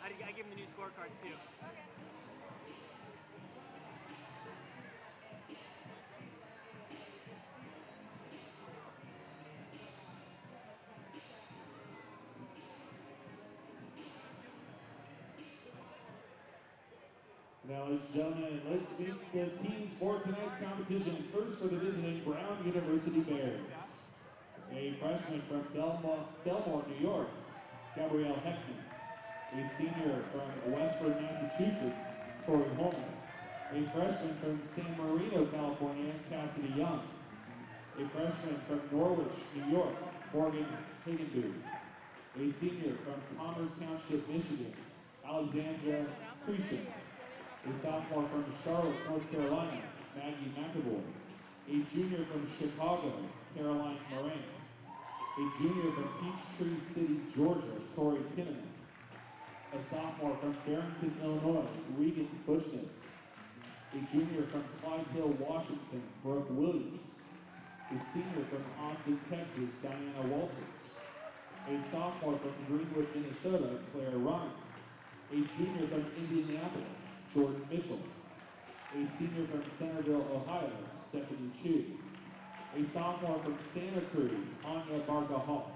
I give them the new scorecards too. Okay. Now, ladies and gentlemen, let's meet the teams for tonight's competition. First for the visiting Brown University Bears. A freshman from Belmore, New York, Gabrielle Heckman. A senior from Westford, Massachusetts, Corey Hornet. A freshman from San Marino, California, Cassidy Young. A freshman from Norwich, New York, Morgan Hagenbooth. A senior from Commerce Township, Michigan, Alexandra Cretion. A sophomore from Charlotte, North Carolina, Maggie McAvoy. A junior from Chicago, Caroline Moran. A junior from Peachtree City, Georgia, Tori Kinnaman. A sophomore from Barrington, Illinois, Regan Bushness. A junior from Clyde Hill, Washington, Brooke Williams. A senior from Austin, Texas, Diana Walters. A sophomore from Greenwood, Minnesota, Claire Ryan. A junior from Indianapolis, Jordan Mitchell. A senior from Centerville, Ohio, Stephanie Chu. A sophomore from Santa Cruz, Anya Barca Hall.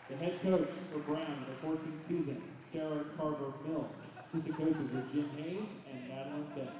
The head coach for Brown in the 14th season, Sarah Carver Mill. Assistant coaches are Jim Hayes and Madeline Benz.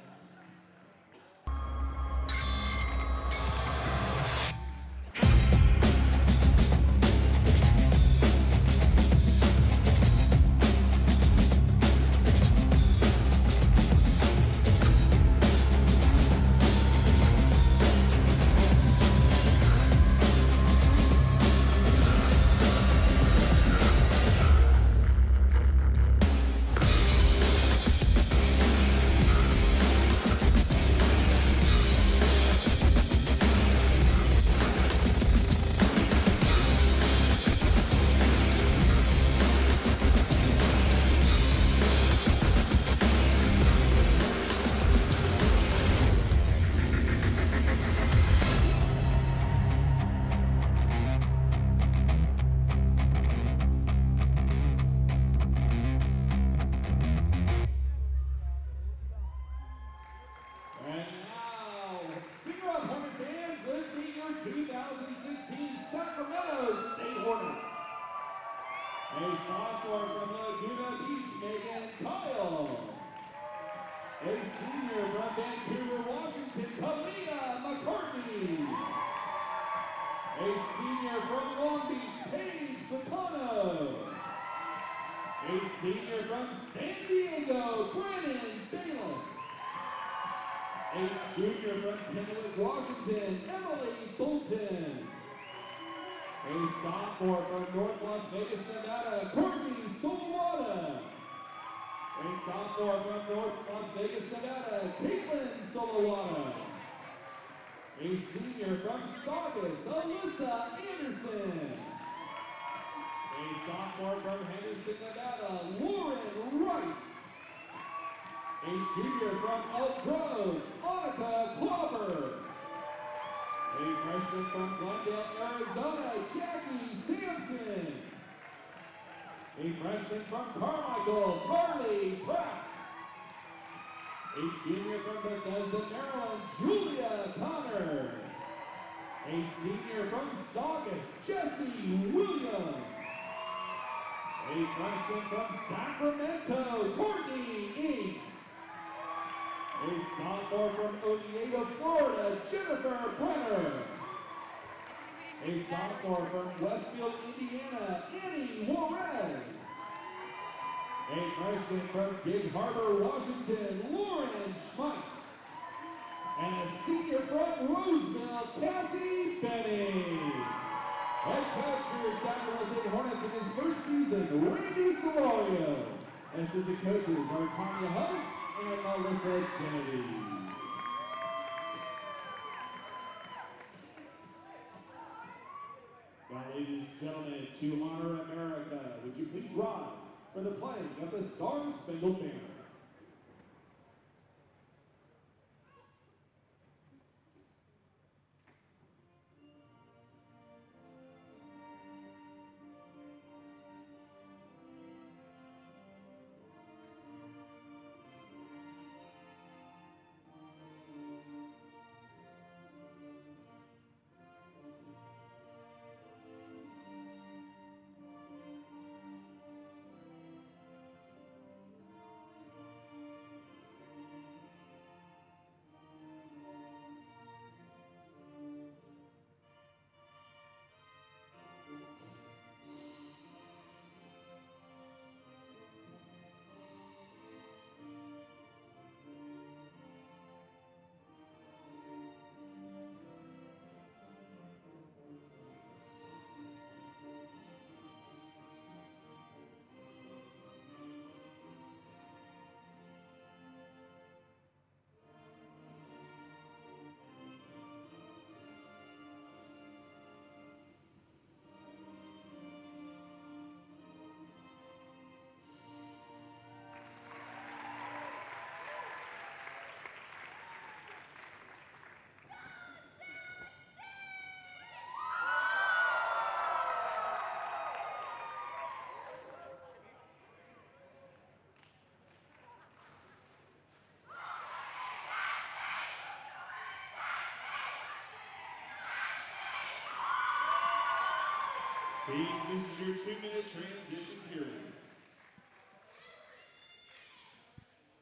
Now, ladies and gentlemen, to honor America, would you please rise for the playing of the Star-Spangled Banner? Teams, this is your 2-minute transition period.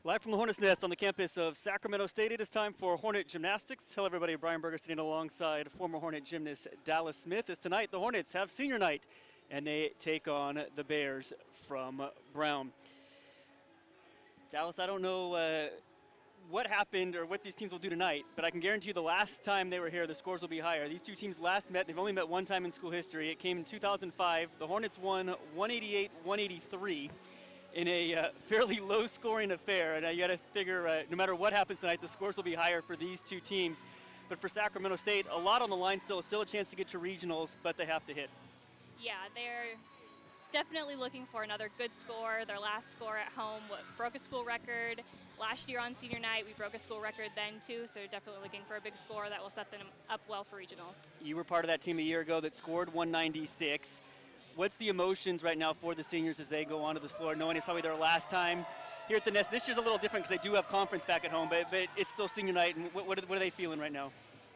Live from the Hornet's Nest on the campus of Sacramento State, it is time for Hornet Gymnastics. Hello everybody, Brian Berger sitting alongside former Hornet gymnast Dallas Smith. As tonight the Hornets have senior night and they take on the Bears from Brown. Dallas, I don't know what happened or what these teams will do tonight, but I can guarantee you the last time they were here, the scores will be higher. These two teams last met, they've only met one time in school history. It came in 2005. The Hornets won 188-183 in a fairly low-scoring affair. And you got to figure, no matter what happens tonight, the scores will be higher for these two teams. But for Sacramento State, a lot on the line still a chance to get to regionals, but they have to hit. Yeah, they're definitely looking for another good score. Their last score at home broke a school record. Last year on senior night, we broke a school record then too, so they're definitely looking for a big score that will set them up well for regionals. You were part of that team a year ago that scored 196. What's the emotions right now for the seniors as they go onto this floor, knowing it's probably their last time here at the Nest? This year's a little different because they do have conference back at home, but it's still senior night. And what are they feeling right now?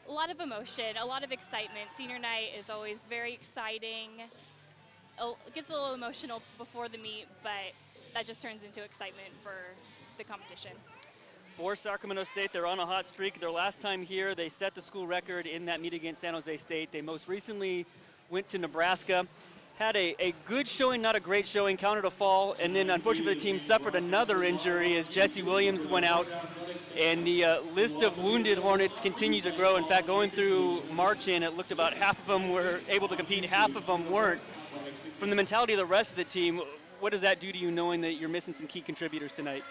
A lot of emotion, a lot of excitement. Senior night is always very exciting. It gets a little emotional before the meet, but that just turns into excitement for the competition. For Sacramento State, they're on a hot streak. Their last time here, they set the school record in that meet against San Jose State. They most recently went to Nebraska, had a good showing, not a great showing, countered a fall, and then unfortunately the team suffered another injury as Jesse Williams went out. And the list of wounded Hornets continues to grow. In fact, going through March in, it looked about half of them were able to compete, half of them weren't. From the mentality of the rest of the team, what does that do to you knowing that you're missing some key contributors tonight?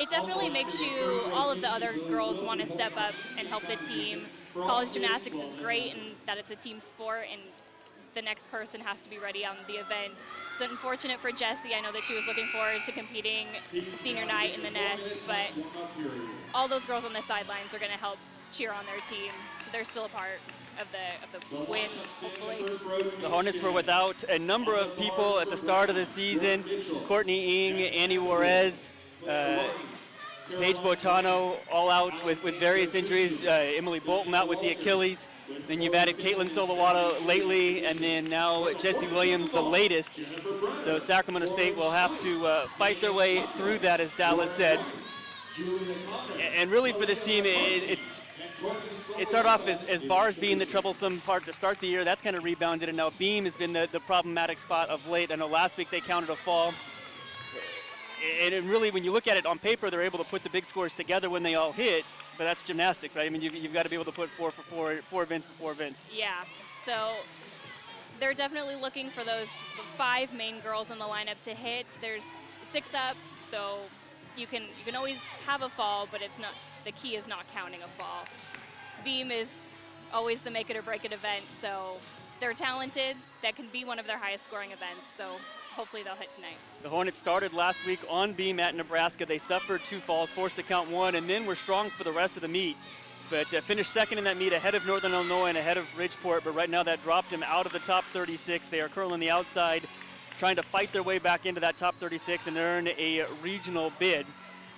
It definitely makes you, all of the other girls want to step up and help the team. College gymnastics is great in that it's a team sport and the next person has to be ready on the event. It's unfortunate for Jessie. I know that she was looking forward to competing senior night in the Nest, but all those girls on the sidelines are going to help cheer on their team, so they're still a part of the win, hopefully. The Hornets were without a number of people at the start of the season. Courtney Ng, Annie Juarez, Paige Botano, all out with various injuries. Emily Bolton out with the Achilles. Then you've added Caitlin Solowata lately, and then now Jesse Williams, the latest. So Sacramento State will have to fight their way through that, as Dallas said. And really for this team, it started off as bars being the troublesome part to start the year. That's kind of rebounded, and now beam has been the problematic spot of late. I know last week they counted a fall. And really, when you look at it on paper, they're able to put the big scores together when they all hit, but that's gymnastics, right? I mean, you've got to be able to put four events for 4 events. Yeah, so they're definitely looking for those 5 main girls in the lineup to hit. There's 6 up, so you can always have a fall, but it's not, the key is not counting a fall. Beam is always the make it or break it event, so they're talented. That can be one of their highest scoring events, so hopefully they'll hit tonight. The Hornets started last week on beam at Nebraska. They suffered 2 falls, forced to count 1, and then were strong for the rest of the meet. But finished second in that meet ahead of Northern Illinois and ahead of Bridgeport, but right now that dropped them out of the top 36. They are currently on the outside, trying to fight their way back into that top 36 and earn a regional bid.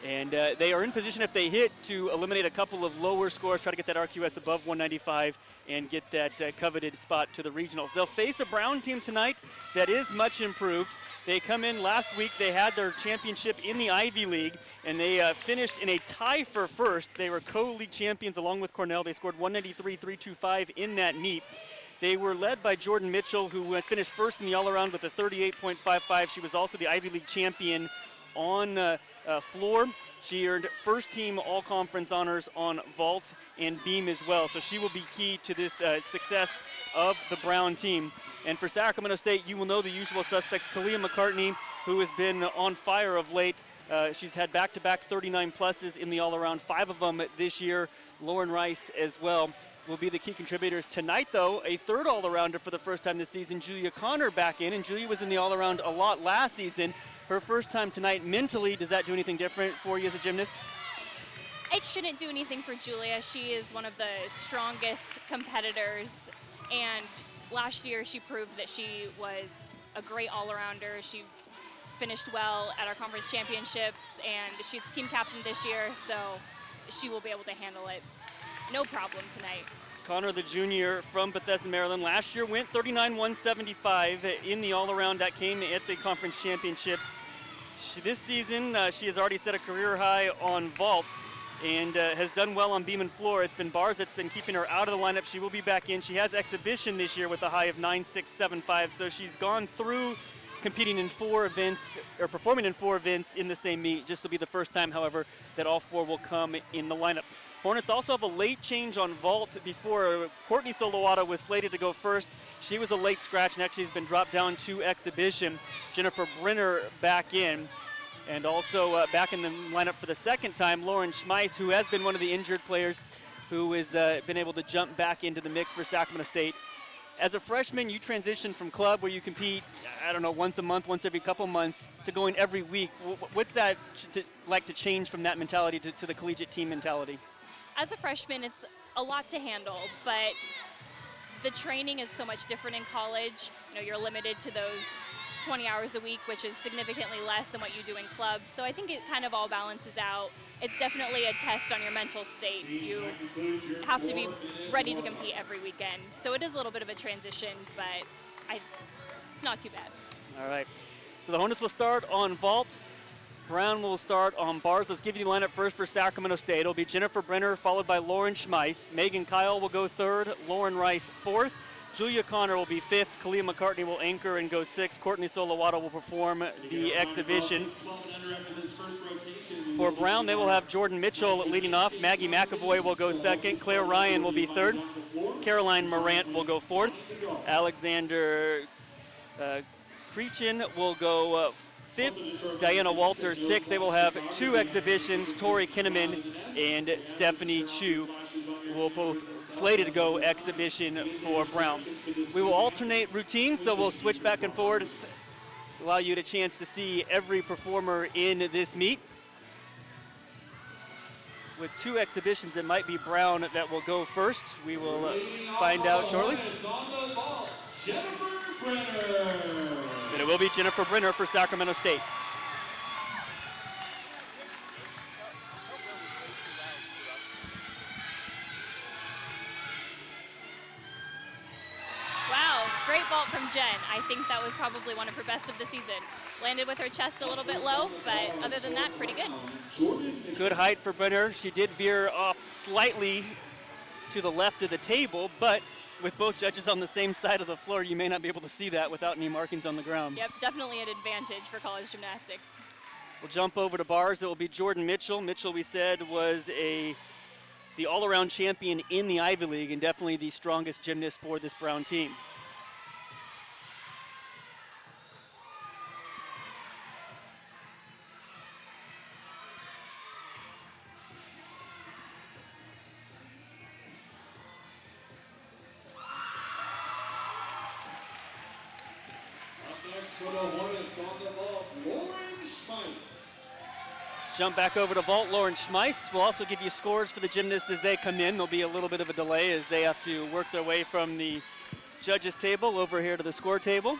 And they are in position, if they hit, to eliminate a couple of lower scores, try to get that RQS above 195 and get that coveted spot to the regionals. They'll face a Brown team tonight that is much improved. They come in last week, they had their championship in the Ivy League, and they finished in a tie for first. They were co-league champions along with Cornell. They scored 193-325 in that meet. They were led by Jordan Mitchell, who finished first in the all-around with a 38.55. She was also the Ivy League champion on floor. She earned first team all-conference honors on vault and beam as well. So she will be key to this success of the Brown team. And for Sacramento State, you will know the usual suspects. Kalia McCartney, who has been on fire of late. She's had back-to-back 39 pluses in the all-around, 5 of them this year. Lauren Rice as well will be the key contributors. Tonight, though, a third all-arounder for the first time this season, Julia Connor back in. And Julia was in the all-around a lot last season. Her first time tonight. Mentally, does that do anything different for you as a gymnast? It shouldn't do anything for Julia. She is one of the strongest competitors, and last year she proved that she was a great all-arounder. She finished well at our conference championships, and she's team captain this year, so she will be able to handle it. No problem tonight. Connor, the junior from Bethesda, Maryland, last year went 39-175 in the all-around that came at the conference championships. This season, she has already set a career high on vault and has done well on beam and floor. It's been bars that's been keeping her out of the lineup. She will be back in. She has exhibition this year with a high of 9.675, so she's gone through competing in 4 events, or performing in 4 events in the same meet. This will be the first time, however, that all 4 will come in the lineup. Hornets also have a late change on vault. Before, Courtney Solowata was slated to go first. She was a late scratch and actually has been dropped down to exhibition. Jennifer Brenner back in. And also back in the lineup for the second time, Lauren Schmeiss, who has been one of the injured players, who has been able to jump back into the mix for Sacramento State. As a freshman, you transitioned from club where you compete, I don't know, once a month, once every couple months, to going every week. What's that like to change from that mentality to the collegiate team mentality? As a freshman, it's a lot to handle, but the training is so much different in college. You know, you're limited to those 20 hours a week, which is significantly less than what you do in clubs. So I think it kind of all balances out. It's definitely a test on your mental state. You have to be ready to compete every weekend. So it is a little bit of a transition, but it's not too bad. All right. So the Hornets will start on vault. Brown will start on bars. Let's give you the lineup first for Sacramento State. It'll be Jennifer Brenner, followed by Lauren Schmeiss. Megan Kyle will go third. Lauren Rice fourth. Julia Connor will be fifth. Kalia McCartney will anchor and go sixth. Courtney Solowata will perform the exhibition. For Brown, they will have Jordan Mitchell leading off. Maggie McAvoy will go second. Claire Ryan will be third. Caroline Morant will go fourth. Alexander Creechin will go fifth. Diana Walter sixth. They will have 2 exhibitions. Tori Kinnaman and Stephanie Chu will both slated to go exhibition for Brown. We will alternate routines, so we'll switch back and forward, allow you a chance to see every performer in this meet. With 2 exhibitions, it might be Brown that will go first. We will find out shortly. And it will be Jennifer Brenner for Sacramento State. Wow, great vault from Jen. I think that was probably one of her best of the season. Landed with her chest a little bit low, but other than that, pretty good. Good height for Brenner. She did veer off slightly to the left of the table, but with both judges on the same side of the floor, you may not be able to see that without any markings on the ground. Yep, definitely an advantage for college gymnastics. We'll jump over to bars. It will be Jordan Mitchell. Mitchell, we said, was the all-around champion in the Ivy League and definitely the strongest gymnast for this Brown team. For the Hornets on the vault, Lauren Schmeiss. Jump back over to vault, Lauren Schmeiss. We'll also give you scores for the gymnasts as they come in. There'll be a little bit of a delay as they have to work their way from the judges table over here to the score table.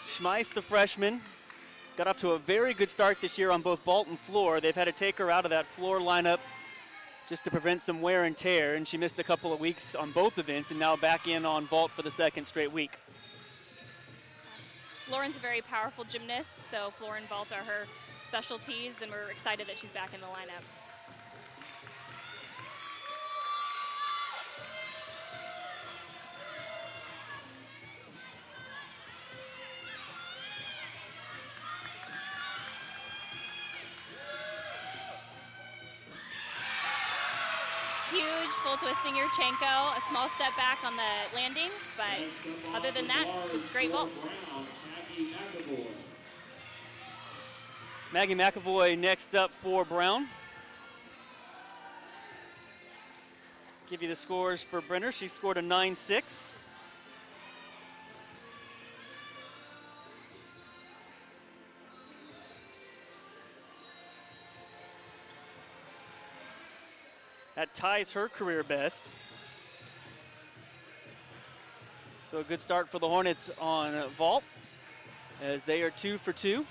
Schmeiss, the freshman, got off to a very good start this year on both vault and floor. They've had to take her out of that floor lineup just to prevent some wear and tear, and she missed a couple of weeks on both events and now back in on vault for the second straight week. Lauren's a very powerful gymnast, so floor and vault are her specialties, and we're excited that she's back in the lineup. Huge full twisting Yurchenko, a small step back on the landing, but other than that, it was a great vault. Maggie McAvoy next up for Brown. Give you the scores for Brenner. She scored a 9.6. That ties her career best. So a good start for the Hornets on vault as they are 2 for 2.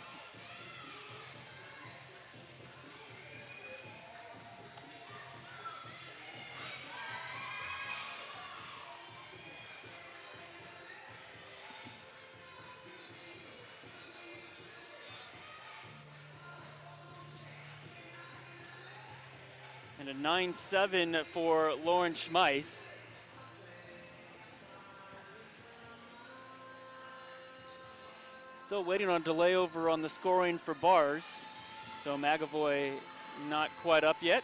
And a 9-7 for Lauren Schmeiss. Still waiting on delay over on the scoring for bars. So McAvoy not quite up yet.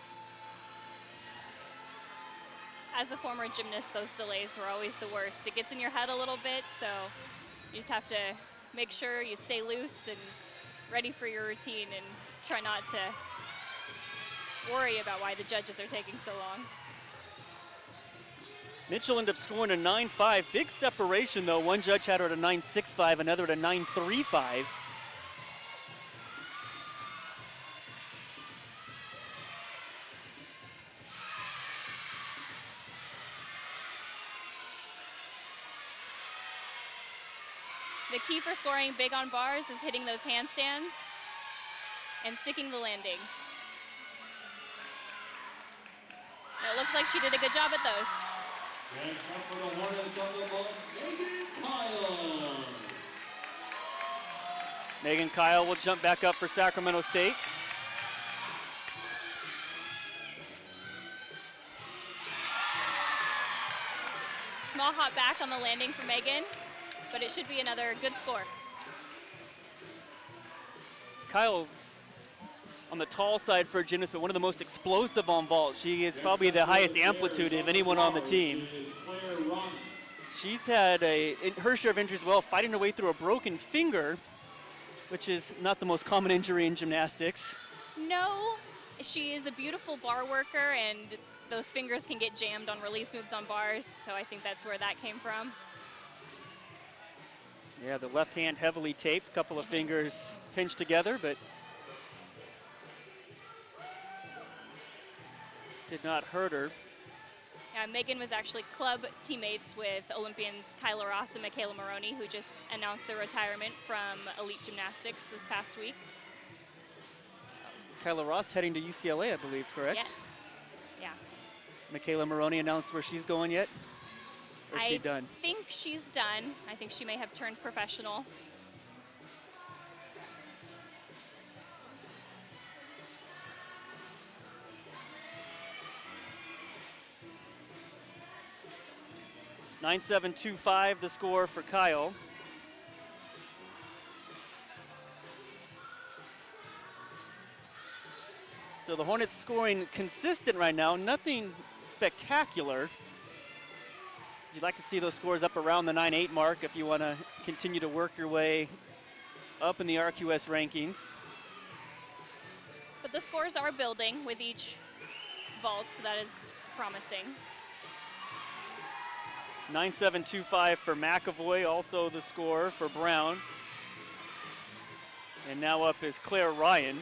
As a former gymnast, those delays were always the worst. It gets in your head a little bit, so you just have to make sure you stay loose and ready for your routine and try not to worry about why the judges are taking so long. Mitchell ended up scoring a 9-5. Big separation, though. One judge had her at a 9-6-5, another at a 9-3-5. The key for scoring big on bars is hitting those handstands and sticking the landings. And it looks like she did a good job at those. Next up for the Hornets on the ball, Megan Kyle. Megan Kyle will jump back up for Sacramento State. Small hop back on the landing for Megan, but it should be another good score. Kyle on the tall side for a gymnast, but one of the most explosive on vault. She is probably the highest amplitude of anyone on the team. She's had her share of injuries as well, fighting her way through a broken finger, which is not the most common injury in gymnastics. No, she is a beautiful bar worker, and those fingers can get jammed on release moves on bars, so I think that's where that came from. Yeah, the left hand heavily taped, a couple of fingers pinched together, but did not hurt her. Yeah, Megan was actually club teammates with Olympians Kyla Ross and Michaela Maroney, who just announced their retirement from elite gymnastics this past week. Kyla Ross heading to UCLA, I believe, correct? Yes. Yeah. Michaela Maroney announced where she's going yet? Or is she done? I think she's done. I think she may have turned professional. (9-7-2-5) the score for Kyle. So the Hornets scoring consistent right now, nothing spectacular. You'd like to see those scores up around the 9-8 mark if you want to continue to work your way up in the RQS rankings. But the scores are building with each vault, so that is promising. 9-7-2-5 for McAvoy, also the score for Brown. And now up is Claire Ryan.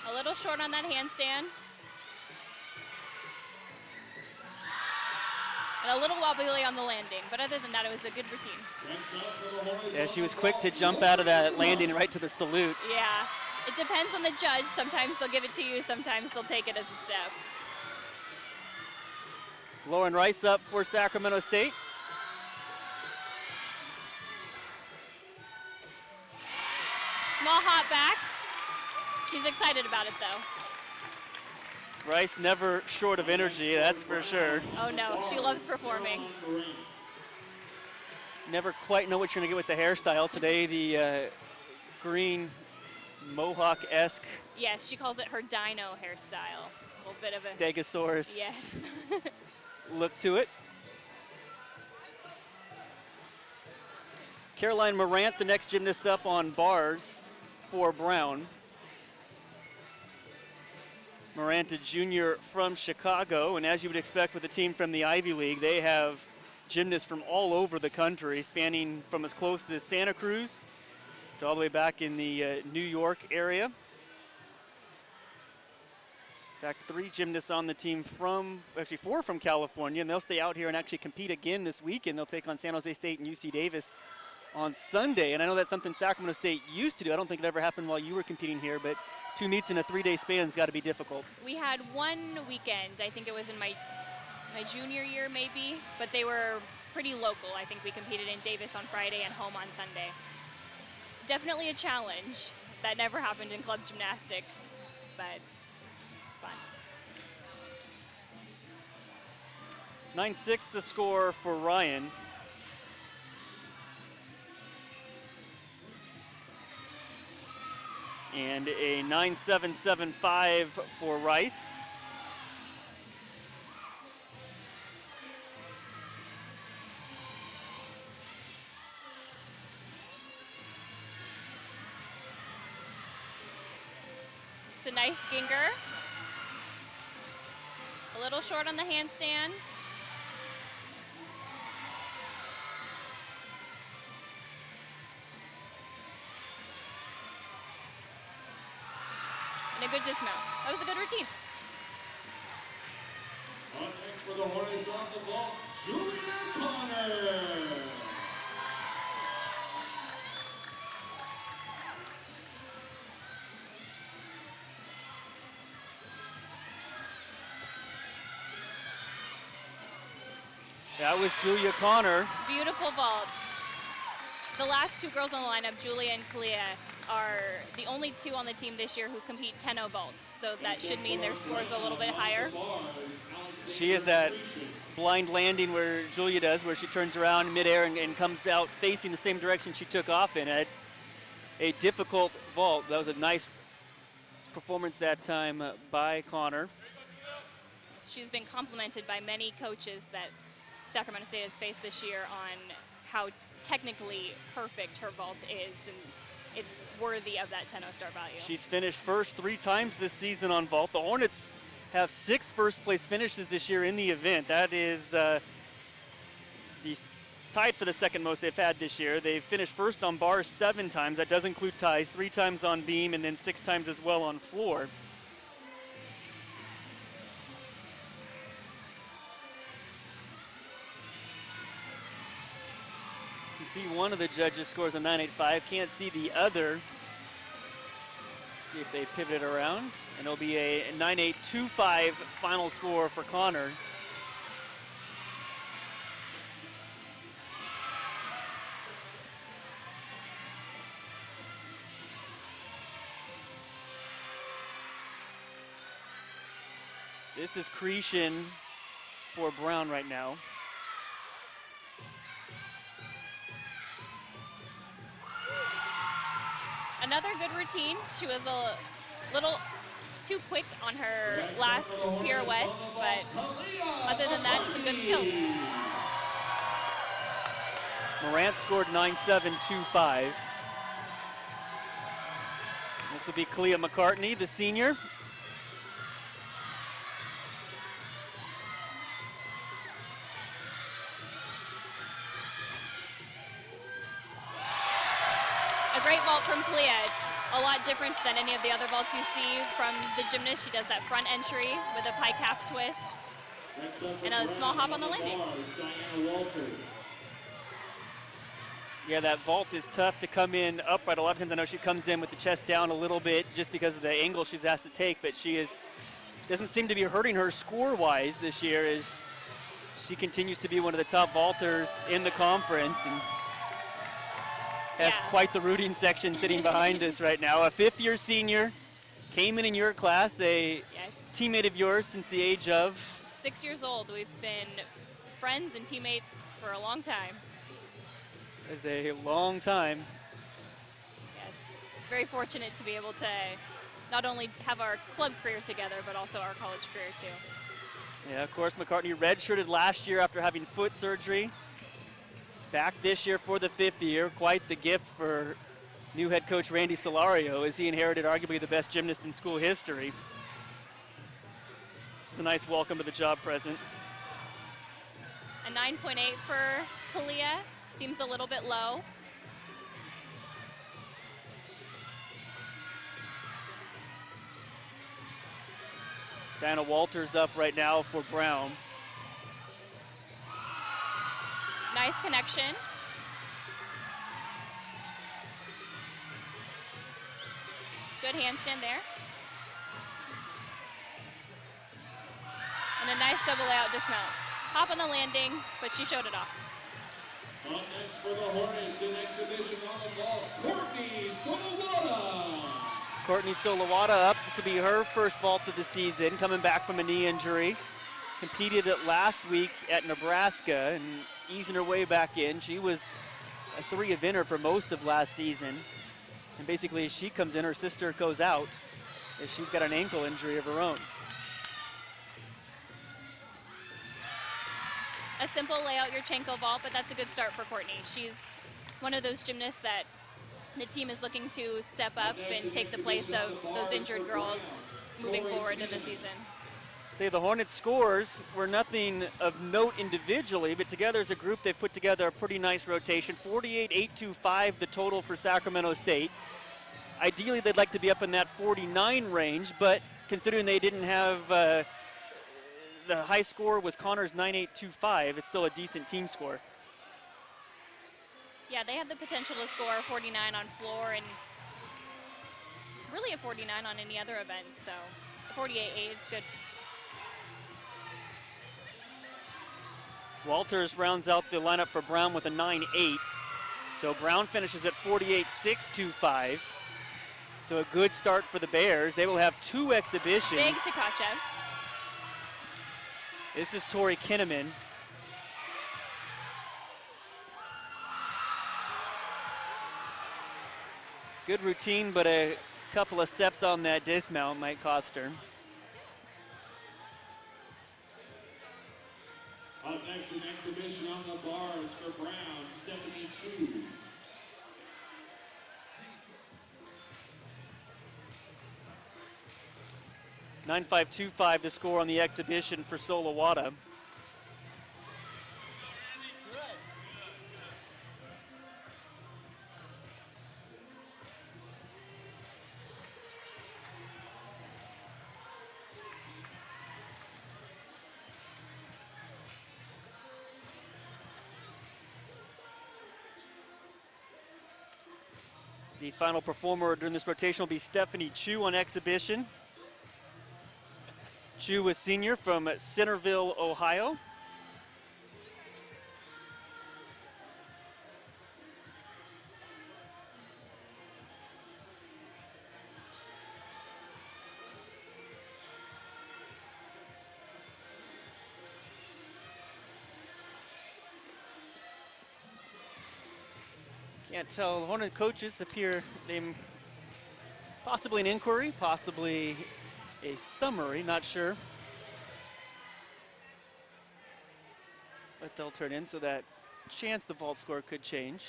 A little short on that handstand. And a little wobbly on the landing, but other than that, it was a good routine. Yeah, she was quick to jump out of that landing right to the salute. Yeah, it depends on the judge. Sometimes they'll give it to you, sometimes they'll take it as a step. Lauren Rice up for Sacramento State. Small hop back. She's excited about it, though. Rice never short of energy, that's for sure. Oh no, she loves performing. Never quite know what you're gonna get with the hairstyle today. The green mohawk-esque. Yes, she calls it her dino hairstyle. A little bit of a Stegosaurus. Yes. Look to it. Caroline Morant, the next gymnast up on bars for Brown. Morant, a junior from Chicago, and as you would expect with a team from the Ivy League, they have gymnasts from all over the country, spanning from as close as Santa Cruz to all the way back in the New York area. In fact, 3 gymnasts on the team actually 4 from California, and they'll stay out here and actually compete again this weekend. They'll take on San Jose State and UC Davis on Sunday, and I know that's something Sacramento State used to do. I don't think it ever happened while you were competing here, but 2 meets in a 3-day span has got to be difficult. We had one weekend, I think it was in my my junior year maybe, but they were pretty local. I think we competed in Davis on Friday and home on Sunday. Definitely a challenge. That never happened in club gymnastics, but fun. 9-6 the score for Ryan. And a 9-7-7-5 for Rice. It's a nice ginger. A little short on the handstand. And a good dismount. That was a good routine. On next for the Hornets on the vault, Julia Connor. That was Julia Connor. Beautiful vault. The last two girls on the lineup, Julia and Kalia, are the only two on the team this year who compete 10-0 vaults. So that should mean their scores are a little bit higher. She has that blind landing where Julia does, where she turns around midair and comes out facing the same direction she took off in it. A difficult vault. That was a nice performance that time by Connor. She's been complimented by many coaches that Sacramento State has faced this year on how technically perfect her vault is, and it's worthy of that 10-0 star value. She's finished first 3 times this season on vault. The Hornets have 6 first-place finishes this year in the event. That is tied for the second most they've had this year. They've finished first on bars 7 times. That does include ties, 3 times on beam, and then 6 times as well on floor. See one of the judges scores a 9.85. Can't see the other. See if they pivot it around. And it'll be a 9.825 final score for Connor. This is Creation for Brown right now. Another good routine. She was a little too quick on her last pirouette, but other than that, some good skills. Morant scored 9.725. This will be Clea McCartney, the senior. Great vault from Clea. It's a lot different than any of the other vaults you see from the gymnast. She does that front entry with a pike half twist and a small hop on the landing. Yeah, that vault is tough to come in upright. A lot of times I know she comes in with the chest down a little bit just because of the angle she's asked to take, but she doesn't seem to be hurting her score-wise this year as she continues to be one of the top vaulters in the conference. And has quite the rooting section sitting behind us right now. A 5th-year senior, came in your class, a teammate of yours since the age of? 6 years old. We've been friends and teammates for a long time. It's a long time. Yes, very fortunate to be able to not only have our club career together, but also our college career too. Yeah, of course, McCartney redshirted last year after having foot surgery. Back this year for the 5th year. Quite the gift for new head coach Randy Solario as he inherited arguably the best gymnast in school history. Just a nice welcome to the job present. A 9.8 for Kalia. Seems a little bit low. Diana Walters up right now for Brown. Nice connection. Good handstand there. And a nice double layout dismount. hop on the landing, but she showed it off. Up next for the Hornets in exhibition on the ball, Courtney Solowata. Courtney Solowata up. This will be her first vault of the season, coming back from a knee injury. Competed it last week at Nebraska and easing her way back in. She was a 3 eventer for most of last season. And basically as she comes in, her sister goes out as she's got an ankle injury of her own. A simple layout Yurchenko vault, but that's a good start for Courtney. She's one of those gymnasts that the team is looking to step up and take the place of those injured girls moving forward in the season. The Hornets scores were nothing of note individually, but together as a group they've put together a pretty nice rotation. 48-825 the total for Sacramento State. Ideally they'd like to be up in that 49 range, but considering they didn't have the high score was Connor's 9.825, it's still a decent team score. Yeah, they had the potential to score 49 on floor and really a 49 on any other event, so 48-8 is good. Walters rounds out the lineup for Brown with a 9.8. So Brown finishes at 48.625. So a good start for the Bears. They will have 2 exhibitions. Big Takachev. This is Tori Kinnaman. Good routine, but a couple of steps on that dismount might cost her. Up next, an exhibition on the bars for Brown, Stephanie Chu. .9525 the score on the exhibition for Solowata. The final performer during this rotation will be Stephanie Chu on exhibition. Chu was senior from Centerville, Ohio. Can't tell. The Hornet coaches appear they possibly an inquiry, possibly a summary, not sure. But they'll turn in so that chance the vault score could change.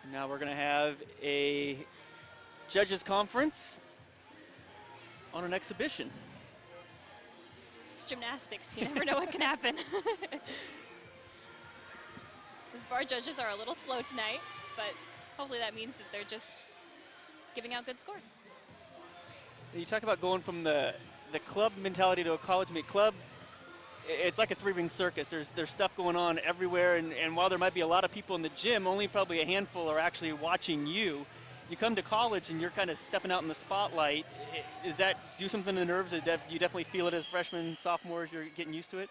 And now we're going to have a judges conference on an exhibition. It's gymnastics. You never know what can happen. These bar judges are a little slow tonight, but hopefully that means that they're just giving out good scores. You talk about going from the club mentality to a college meet club. It's like a 3-ring circus. There's stuff going on everywhere, and while there might be a lot of people in the gym, only probably a handful are actually watching you. You come to college and you're kind of stepping out in the spotlight. Does that do something to the nerves? Do you definitely feel it as freshmen, sophomores, you're getting used to it?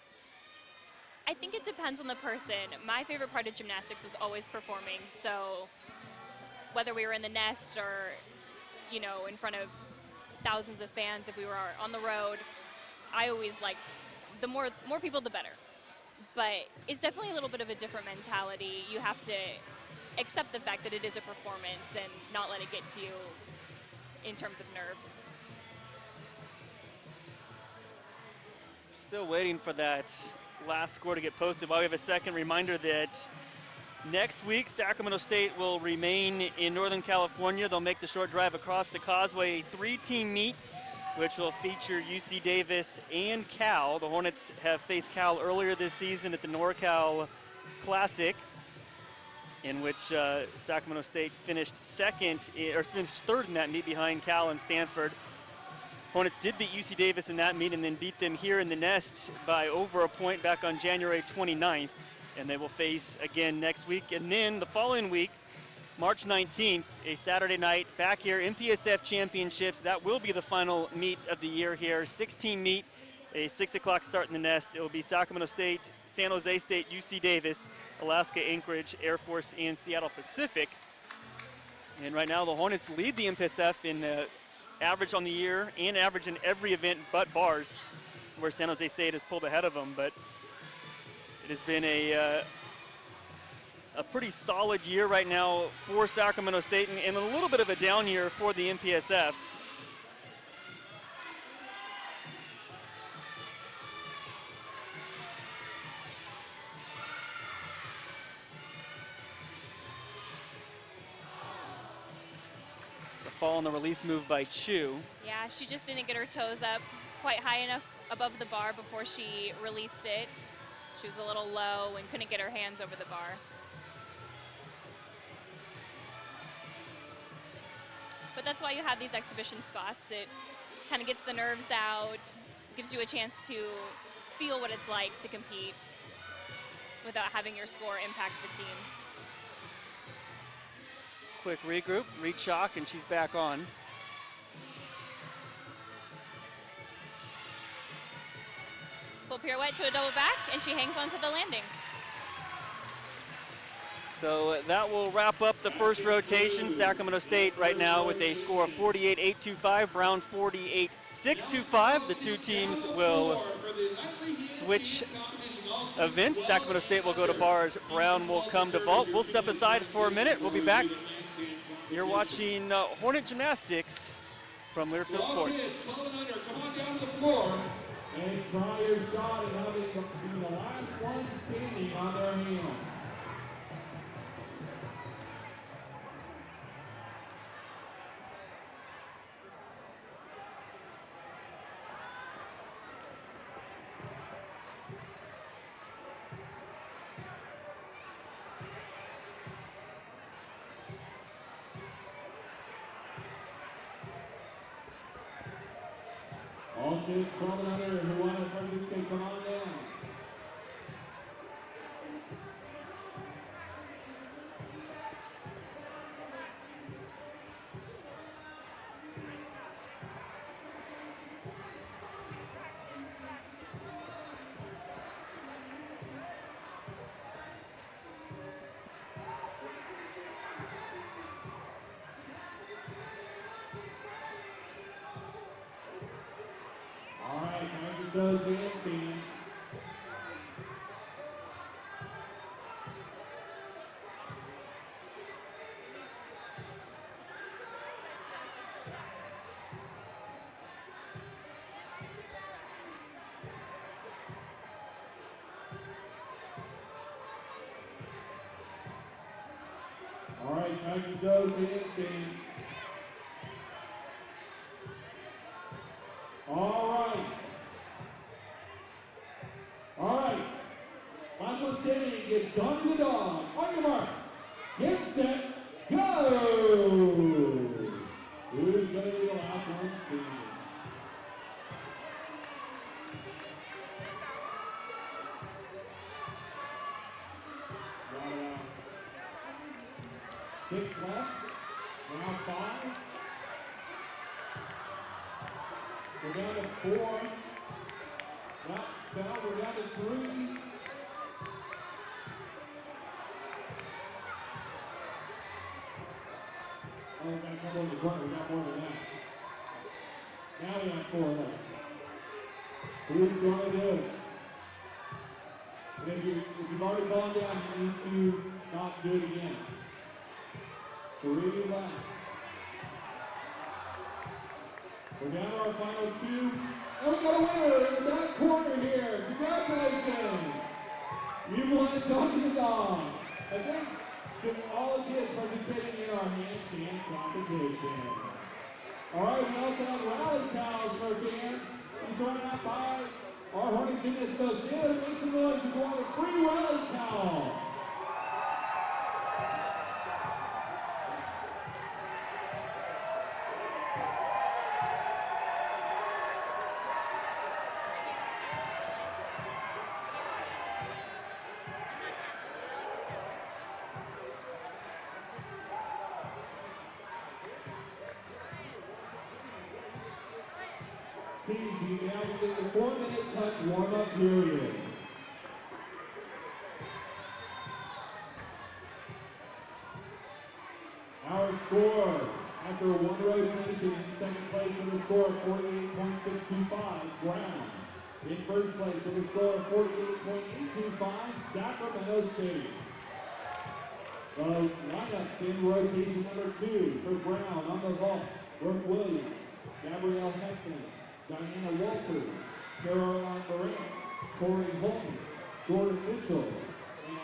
I think it depends on the person. My favorite part of gymnastics was always performing, so whether we were in the nest or, you know, in front of thousands of fans, if we were on the road, I always liked the more people, the better. But it's definitely a little bit of a different mentality. You have to accept the fact that it is a performance and not let it get to you in terms of nerves. Still waiting for that last score to get posted. While we have a second reminder that next week Sacramento State will remain in Northern California. They'll make the short drive across the causeway, 3-team meet, which will feature UC Davis and Cal. The Hornets have faced Cal earlier this season at the NorCal Classic, in which Sacramento State finished finished third in that meet behind Cal and Stanford. Hornets did beat UC Davis in that meet and then beat them here in the nest by over a point back on January 29th. And they will face again next week. And then the following week, March 19th, a Saturday night, back here in PSF Championships. That will be the final meet of the year here. 16 meet a 6 o'clock start in the nest. It will be Sacramento State, San Jose State, UC Davis, Alaska Anchorage, Air Force, and Seattle Pacific. And right now the Hornets lead the MPSF in average on the year and average in every event but bars, where San Jose State has pulled ahead of them. But it has been a pretty solid year right now for Sacramento State, and a little bit of a down year for the MPSF. Fall on the release move by Chu. Yeah, she just didn't get her toes up quite high enough above the bar before she released it. She was a little low and couldn't get her hands over the bar. But that's why you have these exhibition spots. It kind of gets the nerves out, gives you a chance to feel what it's like to compete without having your score impact the team. Quick regroup, re-chalk, and she's back on. Full pirouette to a double back, and she hangs onto the landing. So that will wrap up the first rotation. Sacramento State right now with a score of 48-825, Brown 48-625. The two teams will switch events. Sacramento State will go to bars, Brown will come to vault. We'll step aside for a minute. We'll be back. You're watching Hornet Gymnastics from Learfield Sports. Come on down to the floor and try your shot at having be the last one standing on their hands. All kids 12 and under who want to participate, come on down. Those hands being. All right, Nike those hands being. All right. All right, last one standing gets on to the dog. On your marks, get set, go! Who's going to be the last one standing? Got 6 left, now 5. We're down to 4. Now we're down to 3. Oh, we got a couple in the front. We got more than that. Now we have 4 left. Who's going to do it? If you've already gone down, you need to not do it again. 3 left. We're down to our final 2. And we got a winner in the back corner here. Congratulations! You won Donkey the Dog. And thanks to all the kids participating in our handstand competition. All right, we also have rally towels for fans. We're thrown out by our Hornet Gymnastics. So Taylor, make some noise to go on a free rally towel. Teams, you now begin the 4-minute touch warm-up period. Our score, after one rotation, in second place with a score of 48.625, Brown. In first place with a score of 48.825, Sacramento State. The lineups in rotation number 2 for Brown on the vault, Brooke Williams, Gabrielle Heckman, Diana Walters, Caroline Moran, Corey Holman, Jordan Mitchell, and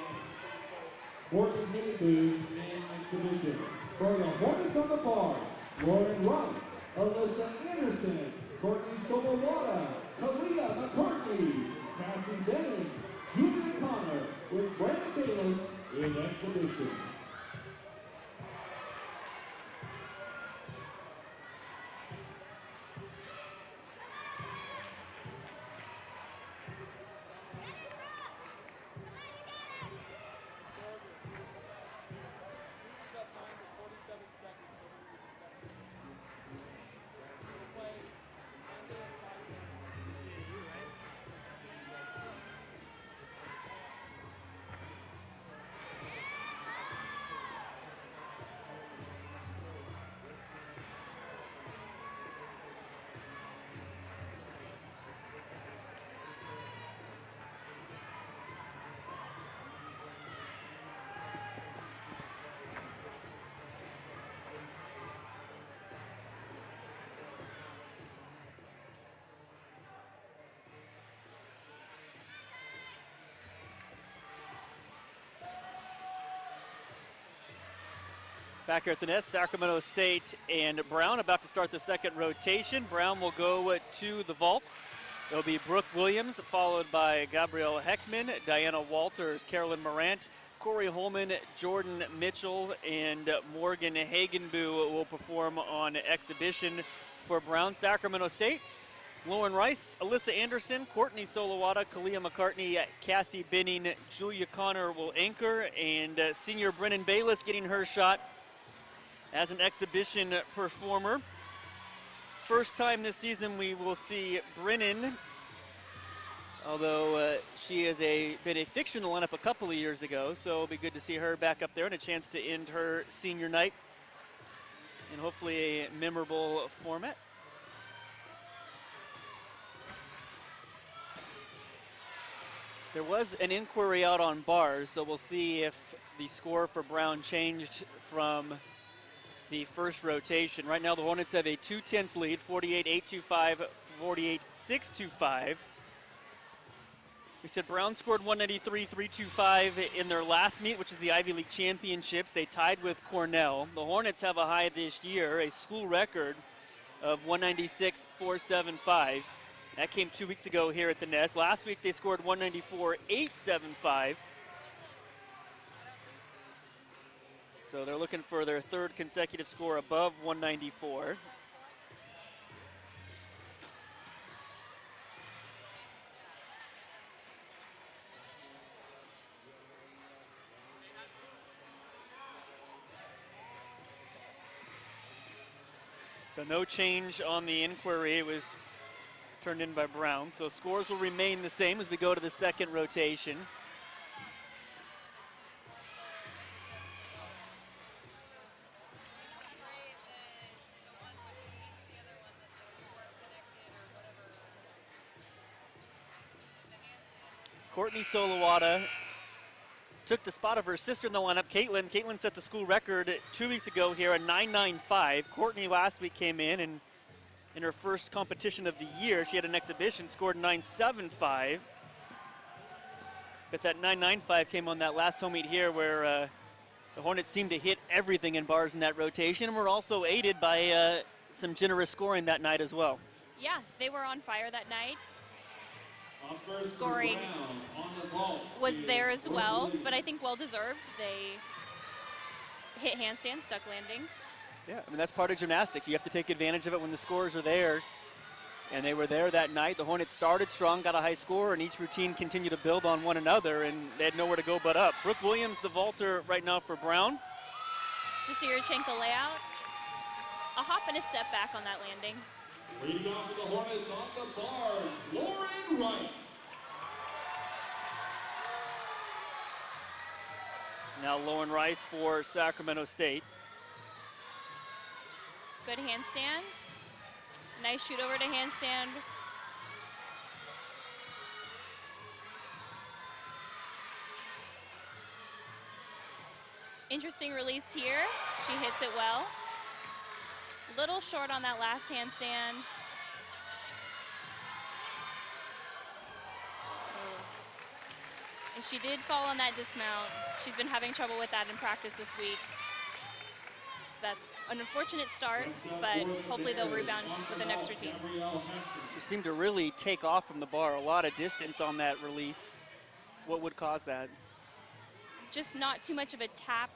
Morgan Hinneboo in exhibition. For the Hornets on the bar, Lauren Rice, Alyssa Anderson, Courtney Solowata, Kalia McCartney, Cassie Denning, Julia Connor, with Brandon Bayless in exhibition. Back here at the nest, Sacramento State and Brown about to start the second rotation. Brown will go to the vault. It'll be Brooke Williams, followed by Gabrielle Heckman, Diana Walters, Carolyn Morant, Corey Holman, Jordan Mitchell, and Morgan Hagenbu will perform on exhibition for Brown. Sacramento State, Lauren Rice, Alyssa Anderson, Courtney Solowata, Kalia McCartney, Cassie Benning, Julia Connor will anchor, and senior Brennan Bayless getting her shot as an exhibition performer. First time this season we will see Brennan, although she has been a fixture in the lineup a couple of years ago, so it'll be good to see her back up there and a chance to end her senior night in hopefully a memorable format. There was an inquiry out on bars, so we'll see if the score for Brown changed from the first rotation. Right now the Hornets have a 2/10 lead, 48-825, 48-625. We said Brown scored 193-325 in their last meet, which is the Ivy League Championships. They tied with Cornell. The Hornets have a high this year, a school record of 196-475. That came 2 weeks ago here at the Nest. Last week they scored 194-875. So they're looking for their third consecutive score above 194. So no change on the inquiry. It was turned in by Brown. So scores will remain the same as we go to the second rotation. Courtney Solowata took the spot of her sister in the lineup, Caitlin. Caitlin set the school record 2 weeks ago here, a 9.95. Courtney last week came in her first competition of the year, she had an exhibition, scored 9.75. But that 9.95 came on that last home meet here where the Hornets seemed to hit everything in bars in that rotation, and were also aided by some generous scoring that night as well. Yeah, they were on fire that night. Scoring was there as well, but I think well-deserved. They hit handstands, stuck landings. Yeah, I mean, that's part of gymnastics. You have to take advantage of it when the scores are there. And they were there that night. The Hornets started strong, got a high score, and each routine continued to build on one another, and they had nowhere to go but up. Brooke Williams, the vaulter right now for Brown. Just a Yurchenko layout. A hop and a step back on that landing. Leading off for the Hornets on the bars, Lauren Rice. Now Lauren Rice for Sacramento State. Good handstand. Nice shoot over to handstand. Interesting release here. She hits it well. Little short on that last handstand. And she did fall on that dismount. She's been having trouble with that in practice this week. So that's an unfortunate start, but hopefully they'll rebound with the next routine. She seemed to really take off from the bar. A lot of distance on that release. What would cause that? Just not too much of a tap.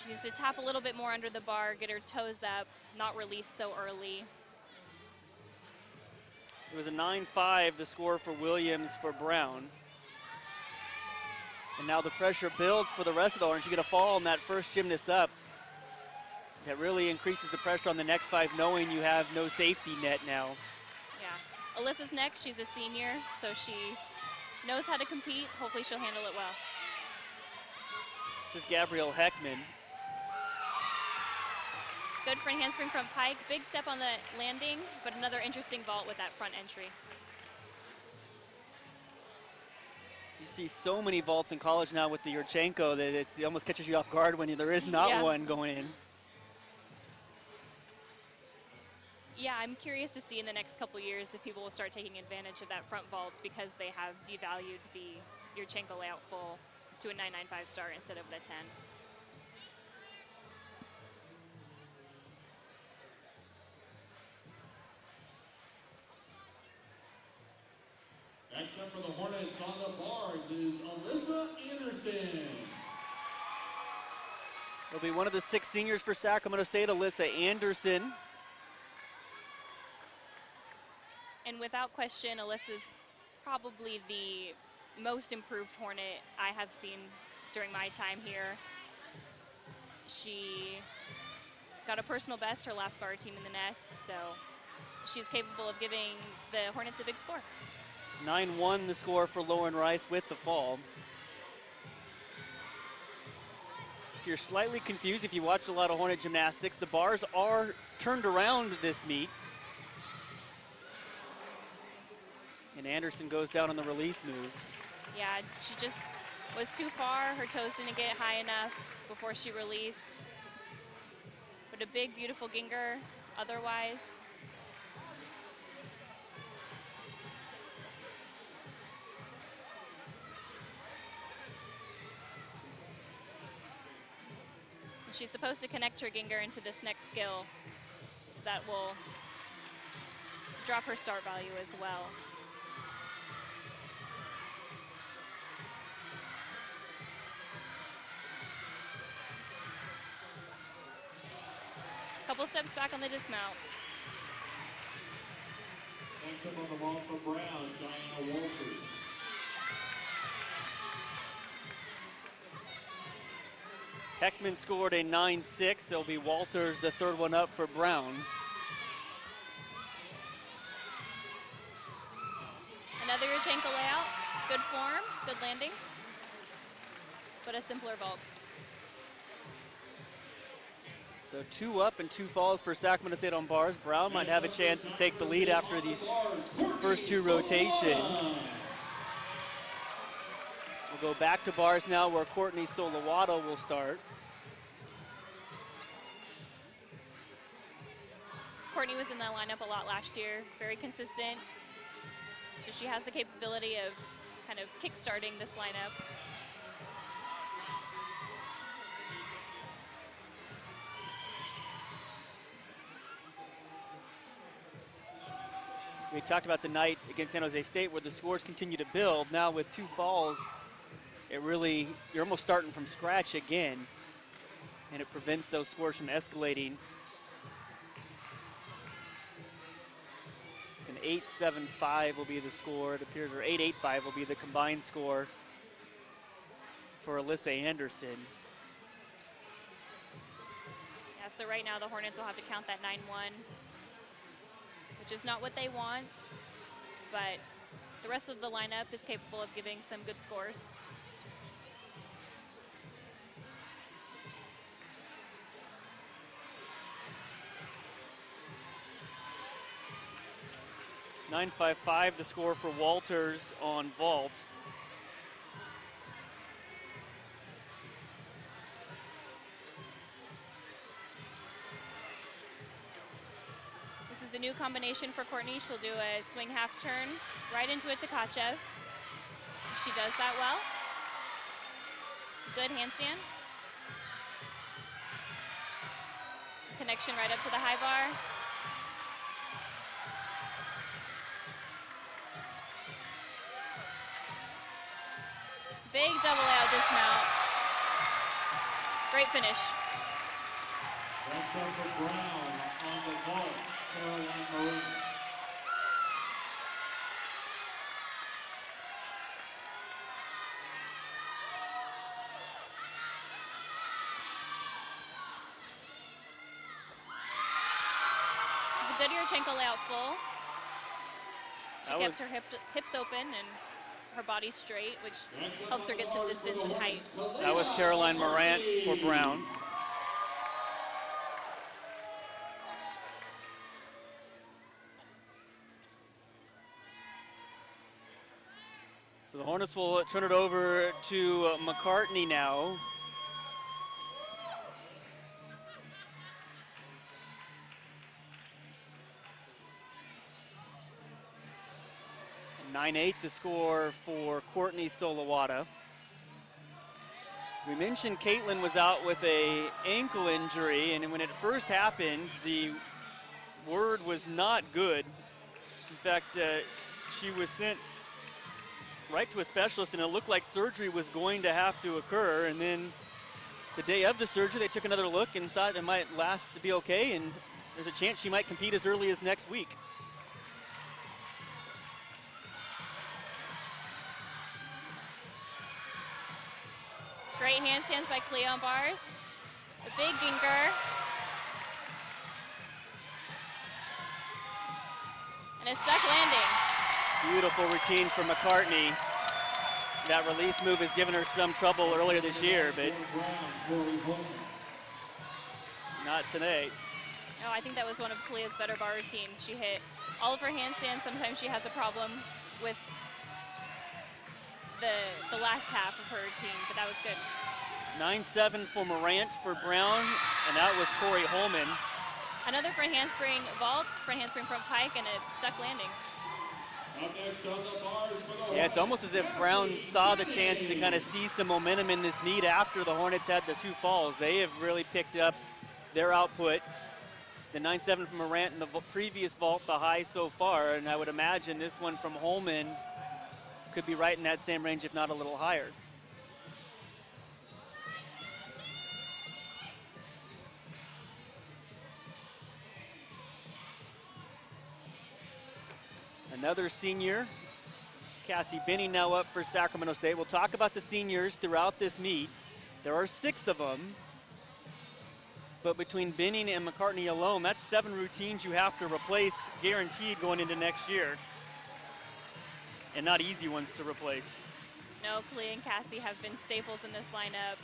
She needs to tap a little bit more under the bar, get her toes up, not release so early. It was a 9-5, the score for Williams for Brown. And now the pressure builds for the rest of the Orange. You get a fall on that first gymnast up. That really increases the pressure on the next 5, knowing you have no safety net now. Yeah. Alyssa's next. She's a senior, so she knows how to compete. Hopefully she'll handle it well. This is Gabrielle Heckman. Good front handspring front pike. Big step on the landing, but another interesting vault with that front entry. You see so many vaults in college now with the Yurchenko that it almost catches you off guard when there is not one going in. Yeah, I'm curious to see in the next couple years if people will start taking advantage of that front vault because they have devalued the Yurchenko layout full to a 995 star instead of the 10. Next up for the Hornets on the bars is Alyssa Anderson. It'll be one of the 6 seniors for Sacramento State, Alyssa Anderson. And without question, Alyssa's probably the most improved Hornet I have seen during my time here. She got a personal best her last bar team in the nest, so she's capable of giving the Hornets a big score. 9-1 the score for Lauren Rice with the fall. If you're slightly confused, if you watched a lot of Hornet gymnastics, the bars are turned around this meet. And Anderson goes down on the release move. Yeah, she just was too far. Her toes didn't get high enough before she released. But a big, beautiful Ginger otherwise. She's supposed to connect her Ginger into this next skill, so that will drop her start value as well. Couple steps back on the dismount. Next up on the ball for Brown, Diana Walters. Heckman scored a 9-6. It'll be Walters, the third one up for Brown. Another Yurchenko layout. Good form, good landing, but a simpler vault. So 2 up and 2 falls for Sacramento State on bars. Brown might have a chance to take the lead after these first 2 rotations. We'll go back to bars now where Courtney Solowato will start. Courtney was in that lineup a lot last year, very consistent. So she has the capability of kind of kick-starting this lineup. We talked about the night against San Jose State where the scores continue to build. Now with 2 falls, you're almost starting from scratch again, and it prevents those scores from escalating. It's an 8-7-5 will be the score, it appears, or 8-8-5 will be the combined score for Alyssa Anderson. Yeah, so right now the Hornets will have to count that 9-1, which is not what they want, but the rest of the lineup is capable of giving some good scores. (955) the score for Walters on vault. This is a new combination for Courtney. She'll do a swing half turn right into a Tkachev. She does that well. Good handstand. Connection right up to the high bar. Big double layout dismount. Great finish. That's over Brown on the vault, Caroline Marie. It's a good Yurchenko layout full. She That kept her hips open and her body straight, which helps her get some distance and height. That was Caroline Morant for Brown. So the Hornets will turn it over to McCartney now. (9-8) the score for Courtney Solowata. We mentioned Caitlin was out with a ankle injury, and when it first happened, the word was not good. In fact, she was sent right to a specialist, and it looked like surgery was going to have to occur. And then the day of the surgery, they took another look and thought it might last to be okay, and there's a chance she might compete as early as next week. Great handstands by Clea on bars. A big ginker. And a stuck landing. Beautiful routine for McCartney. That release move has given her some trouble earlier this year, but not today. Oh, I think that was one of Clea's better bar routines. She hit all of her handstands. Sometimes she has a problem with the last half of her routine, but that was good. 9-7 for Morant for Brown, and that was Corey Holman. Another front handspring vault, front handspring front pike, and a stuck landing. Up next on the bars for the Yeah, it's almost as if Brown saw the chance to kind of see some momentum in this meet after the Hornets had the two falls. They have really picked up their output. The 9-7 from Morant in the previous vault, the high so far, and I would imagine this one from Holman could be right in that same range, if not a little higher. Another senior, Cassie Binney, now up for Sacramento State. We'll talk about the seniors throughout this meet. There are 6 of them, but between Binney and McCartney alone, that's 7 routines you have to replace, guaranteed, going into next year. And not easy ones to replace. No, Clea and Cassie have been staples in this lineup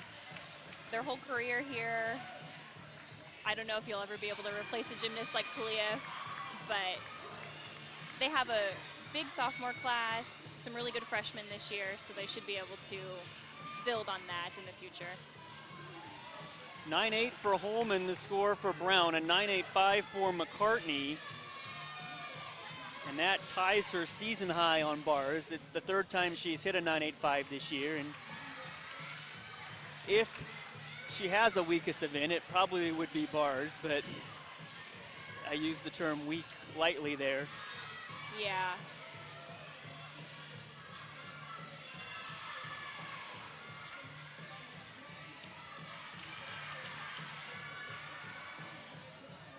their whole career here. I don't know if you'll ever be able to replace a gymnast like Clea, but they have a big sophomore class, some really good freshmen this year, so they should be able to build on that in the future. 9-8 for Holman, the score for Brown, and 9-8-5 for McCartney. And that ties her season high on bars. It's the 3rd time she's hit a 9-8-5 this year. And if she has a weakest event, it probably would be bars, but I use the term weak lightly there. Yeah.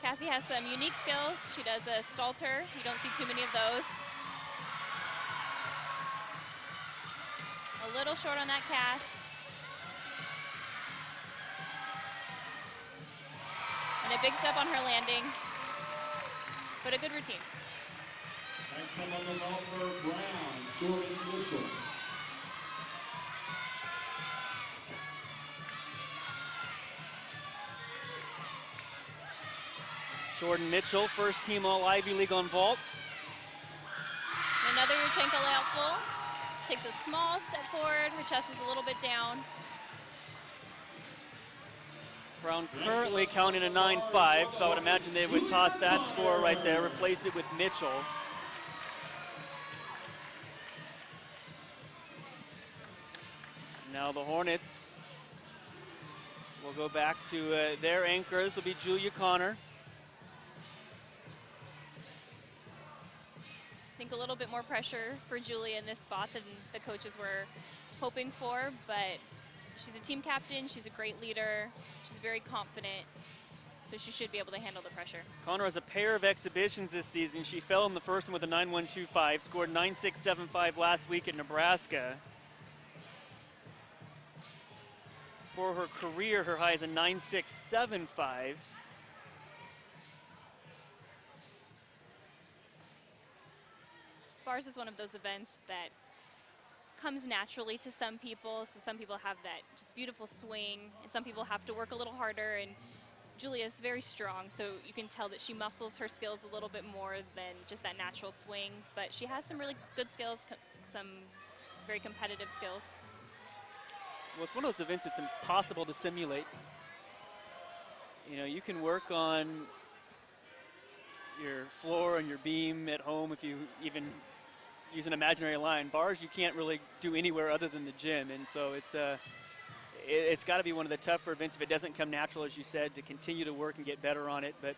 Cassie has some unique skills. She does a Stalter. You don't see too many of those. A little short on that cast. And a big step on her landing, but a good routine. Next time on the ball for Brown, Jordan Mitchell. Jordan Mitchell, first team All-Ivy League on vault. Another Yurchenko layout full. Takes a small step forward. Her chest is a little bit down. Brown currently counting a 9-5, so I would imagine they would toss that score right there, replace it with Mitchell. Now the Hornets will go back to their anchors, will be Julia Connor. I think a little bit more pressure for Julia in this spot than the coaches were hoping for, but she's a team captain, she's a great leader, she's very confident, so she should be able to handle the pressure. Connor has a pair of exhibitions this season. She fell in the first one with a 9.125, scored 9.675 last week at Nebraska. For her career, her high is a 9.675. Bars is one of those events that comes naturally to some people, so some people have that just beautiful swing, and some people have to work a little harder, and Julia's very strong, so you can tell that she muscles her skills a little bit more than just that natural swing, but she has some really good skills, some very competitive skills. Well, it's one of those events that's impossible to simulate. You know, you can work on your floor and your beam at home if you even use an imaginary line. Bars you can't really do anywhere other than the gym, and so it's got to be one of the tougher events if it doesn't come natural, as you said, to continue to work and get better on it. But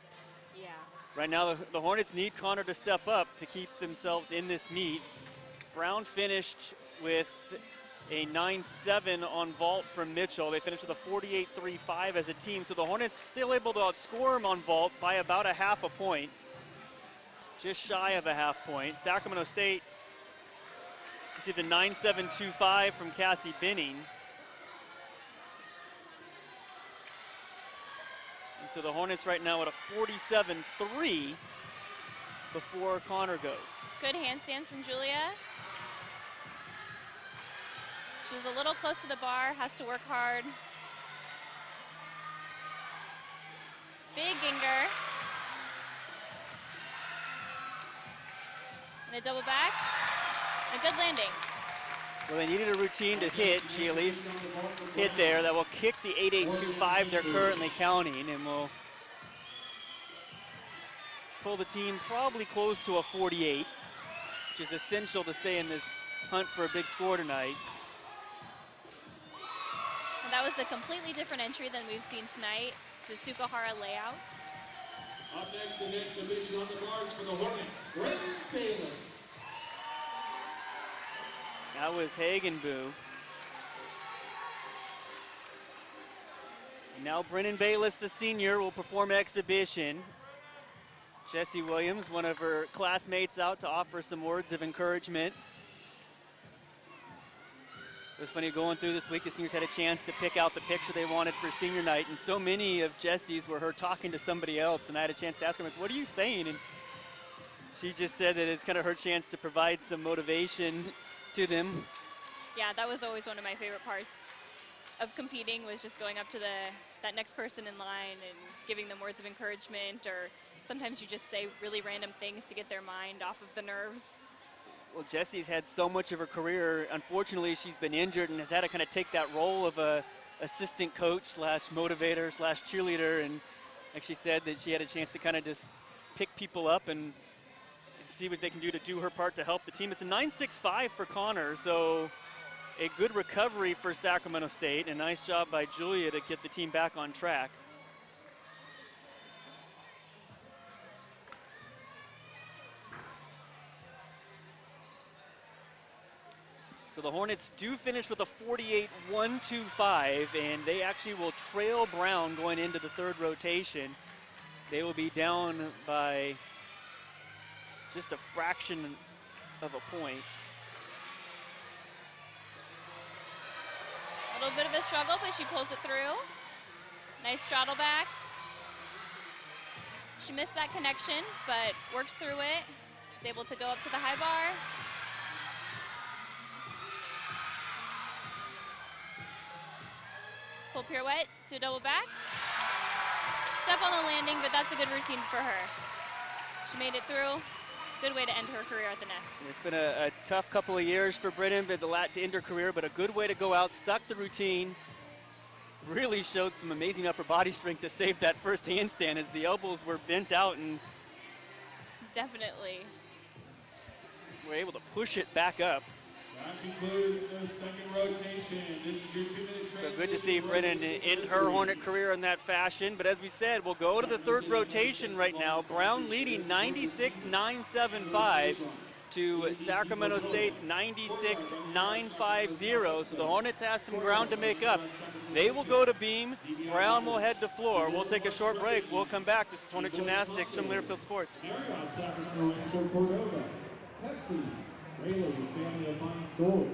yeah, right now the Hornets need Connor to step up to keep themselves in this meet. Brown finished with a 9.7 on vault from Mitchell. They finished with a 48.35 as a team, so the Hornets still able to outscore them on vault by about a half a point, just shy of a half point. Sacramento State received a 9.725 from Cassie Binning. And so the Hornets right now at a 47.3 before Connor goes. good handstands from Julia. She was a little close to the bar, has to work hard. Big Ginger. And a double back. And a good landing. Well, they needed a routine to hit. She at least hit there. That will kick the 8.825 they're currently counting, and will pull the team probably close to a 48, which is essential to stay in this hunt for a big score tonight. And that was a completely different entry than we've seen tonight. It's a Sukahara layout. Up next in exhibition on the bars for the Hornets, Brennan Bayless. That was Hagenboo. And now Brennan Bayless, the senior, will perform exhibition. Jessie Williams, one of her classmates, out to offer some words of encouragement. It was funny going through this week, the seniors had a chance to pick out the picture they wanted for senior night, and so many of Jessie's were her talking to somebody else, and I had a chance to ask her, what are you saying? And she just said that it's kind of her chance to provide some motivation to them. Yeah, that was always one of my favorite parts of competing, was just going up to that next person in line and giving them words of encouragement, or sometimes you just say really random things to get their mind off of the nerves. Well, Jessie's had so much of her career. Unfortunately, she's been injured and has had to kind of take that role of a assistant coach slash motivator slash cheerleader. And like she said, that she had a chance to kind of just pick people up and see what they can do to do her part to help the team. It's a 9.65 for Connor, so a good recovery for Sacramento State. A nice job by Julia to get the team back on track. So the Hornets do finish with a 48.125, and they actually will trail Brown going into the third rotation. They will be down by just a fraction of a point. A little bit of a struggle, but she pulls it through. Nice straddle back. She missed that connection, but works through it. Is able to go up to the high bar. Full pirouette to a double back. Step on the landing, but that's a good routine for her. She made it through. Good way to end her career at the nest. It's been a tough couple of years for Britton, but to end her career, but a good way to go out, stuck the routine. Really showed some amazing upper body strength to save that first handstand as the elbows were bent out and definitely were able to push it back up. That concludes the second rotation. This is your 2-minute So good to see Britton end her Hornet career in that fashion. But as we said, we'll go to the third rotation right now. Brown leading 96-975 to Sacramento State's 96-950. So the Hornets have some ground to make up. They will go to beam. Brown will head to floor. We'll take a short break. We'll come back. This is Hornet Gymnastics from Learfield Sports. Rayleigh's family of fine stores,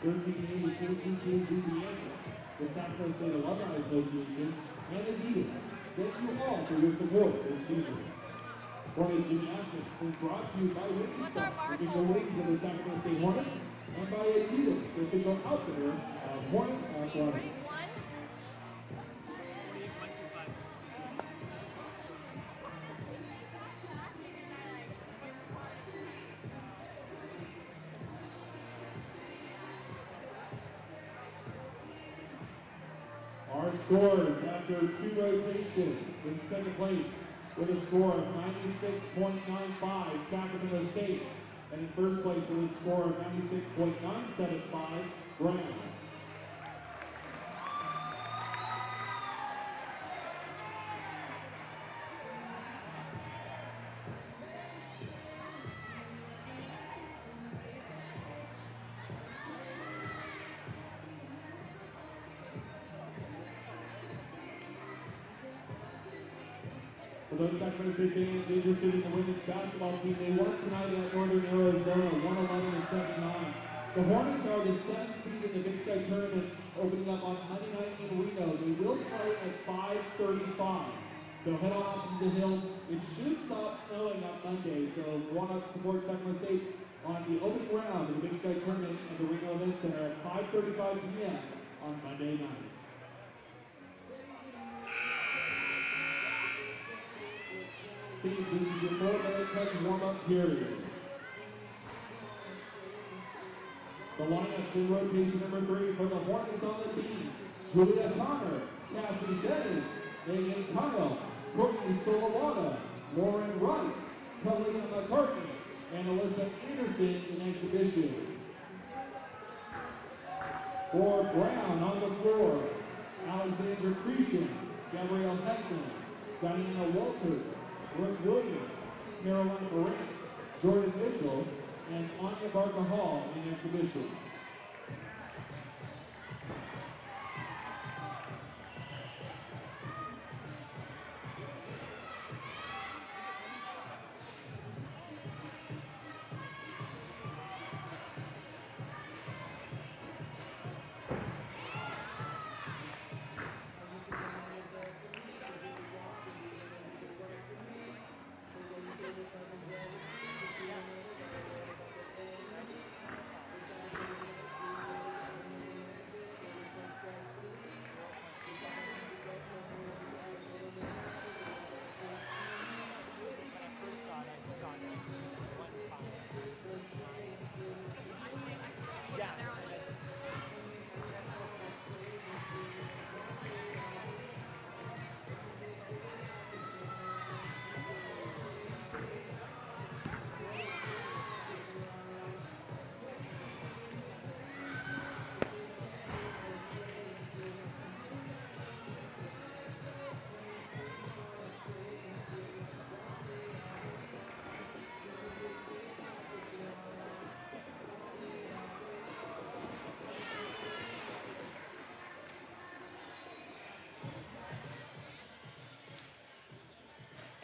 1380 14 is the answer. The Sacramento State Alumni Association and Adidas. Thank you all for your support this season. Hornet Gymnastics is brought to you by Wingstop, official wings of the Sacramento State Hornets, and by Adidas, the official outfitter of Hornet Athletics. Our scores after 2 rotations: in second place with a score of 96.95, Sacramento State. And in first place with a score of 96.975, Brown. For those Sacramento State fans interested in the women's basketball team, they won tonight at Northern Arizona, 111-79. The Hornets are the 7th seed in the Big Sky tournament, opening up on Monday night in Reno. They will play at 5:35. So head on up to the hill. It should stop snowing on Monday, so want to support Sacramento State on the opening round of the Big Sky tournament at the Reno Event Center at 5:35 p.m. on Monday night. Teams, this is your 4-minute touch warm-up period. The lineup in rotation number 3 for the Hornets on the team: Julia Connor, Cassie Bennett, Megan Kyle, Courtney Solovana, Lauren Rice, Kalina McCartney, and Alyssa Anderson in exhibition. For Brown on the floor: Alexandra Cretion, Gabrielle Heckman, Diana Walters, Brooke Williams, Caroline Morant, Jordan Mitchell, and Anya Barker Hall in exhibition.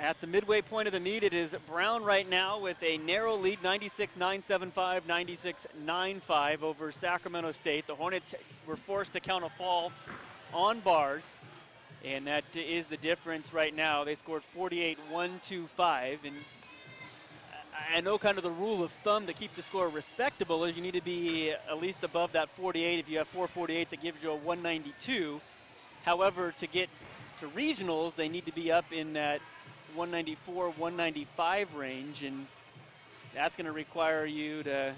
At the midway point of the meet, it is Brown right now with a narrow lead, 96-975, 96-95 over Sacramento State. The Hornets were forced to count a fall on bars, and that is the difference right now. They scored 48-125, and I know kind of the rule of thumb to keep the score respectable is you need to be at least above that 48. If you have 448s, it gives you a 192. However, to get to regionals, they need to be up in that 194, 195 range, and that's going to require you to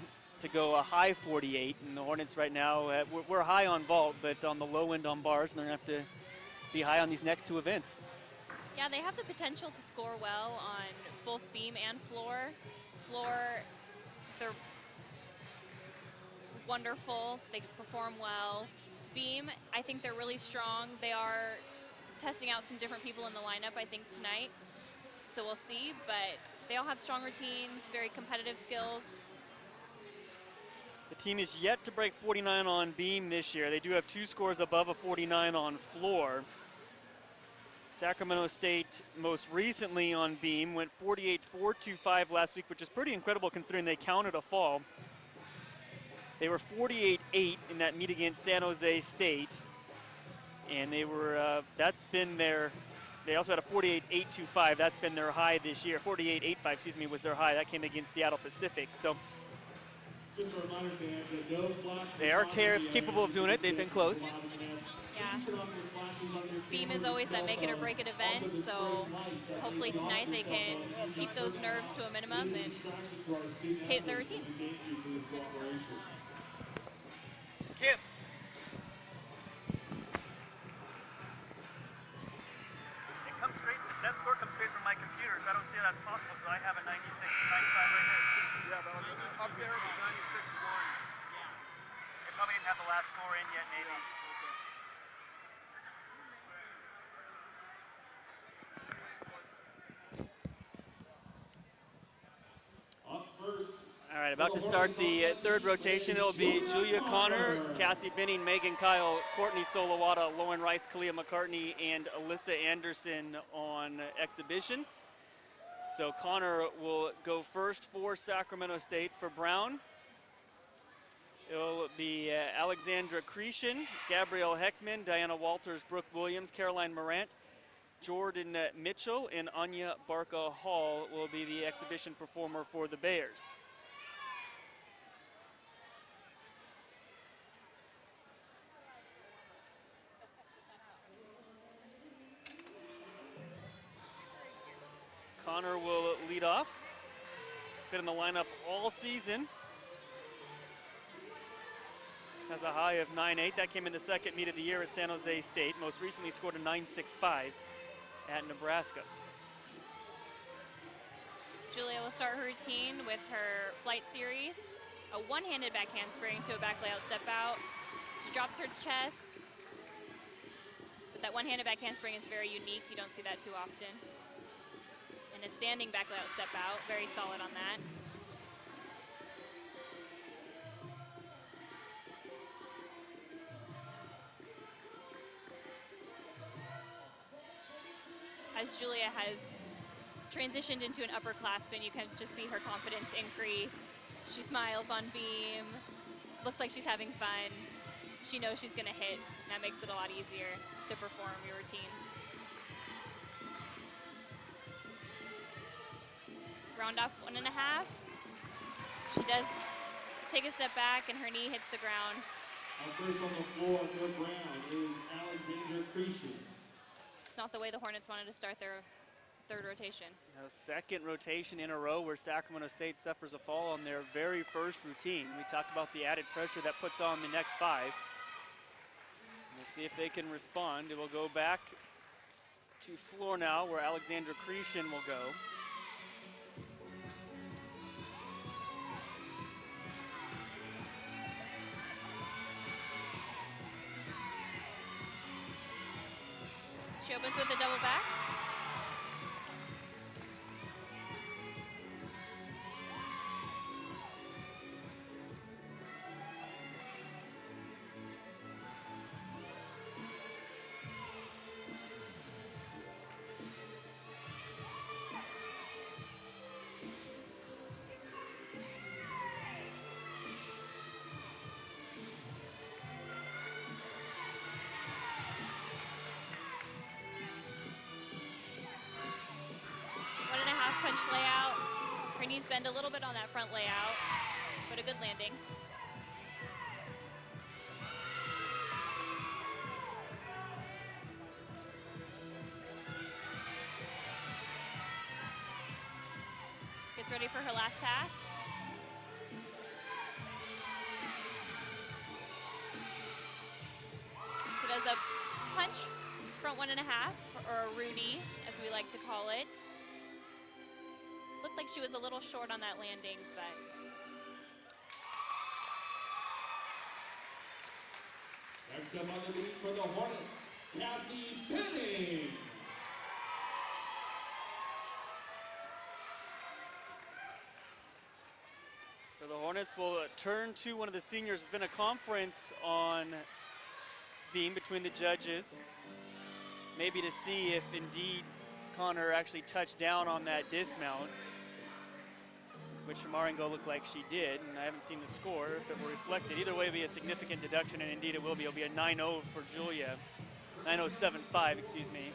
go a high 48. And the Hornets right now, we're high on vault, but on the low end on bars, and they're going to have to be high on these next two events. Yeah, they have the potential to score well on both beam and floor. Floor, they're wonderful. They perform well. Beam, I think they're really strong. They are testing out some different people in the lineup, I think, tonight. So we'll see, but they all have strong routines, very competitive skills. The team is yet to break 49 on beam this year. They do have 2 scores above a 49 on floor. Sacramento State most recently on beam went 48-425 last week, which is pretty incredible considering they counted a fall. They were 48-8 in that meet against San Jose State, and they were that's been their. They also had a 48-825. That's been their high this year. 48-85, excuse me, was their high. That came against Seattle Pacific. So Just a reminder, fans, that no flash they are capable of doing it. They've been close. Yeah. Beam is always that make it or break it event, so hopefully tonight they can keep those nerves to a minimum and hit their routines. Kim. That score comes straight from my computer, so I don't see how that's possible because I have a 96, 95 right here. Yeah, but up there it was 96-1. Yeah. They probably didn't have the last score in yet, maybe. Up first. All right, about to start the third rotation. It'll be Julia Connor, Cassie Binning, Megan Kyle, Courtney Solowata, Lauren Rice, Kalia McCartney, and Alyssa Anderson on exhibition. So Connor will go first for Sacramento State. For Brown, it'll be Alexandra Cretion, Gabrielle Heckman, Diana Walters, Brooke Williams, Caroline Morant, Jordan Mitchell, and Anya Barca Hall will be the exhibition performer for the Bears. Connor will lead off. Been in the lineup all season. Has a high of 9.8. That came in the second meet of the year at San Jose State. Most recently scored a 9.65 at Nebraska. Julia will start her routine with her flight series. A one-handed back handspring to a back layout step out. She drops her chest. But that one-handed back handspring is very unique. You don't see that too often. And a standing back layout step out, very solid on that. As Julia has transitioned into an upperclassman, you can just see her confidence increase. She smiles on beam, looks like she's having fun. She knows she's gonna hit, and that makes it a lot easier to perform your routine. Round off 1.5. She does take a step back and her knee hits the ground. Up first on the floor for Brown is Alexandra Cretion. It's not the way the Hornets wanted to start their third rotation. Now, second rotation in a row where Sacramento State suffers a fall on their very first routine. We talked about the added pressure that puts on the next 5. We'll see if they can respond. It will go back to floor now where Alexandra Cretion will go. She opens with a double back. Punch layout. Her knees bend a little bit on that front layout, but a good landing. Gets ready for her last pass. So does a punch, front 1.5, or a Rudy, as we like to call it. Looked like she was a little short on that landing, but Next up on the beat for the Hornets, Cassie Penning. So the Hornets will turn to one of the seniors. There's been a conference on beam between the judges, maybe to see if indeed Connor actually touched down on that dismount, which Marengo looked like she did, and I haven't seen the score. If it were reflected, either way, it'll be a significant deduction, and indeed it will be. It'll be a 9-0 for Julia, 9-0-7-5, excuse me.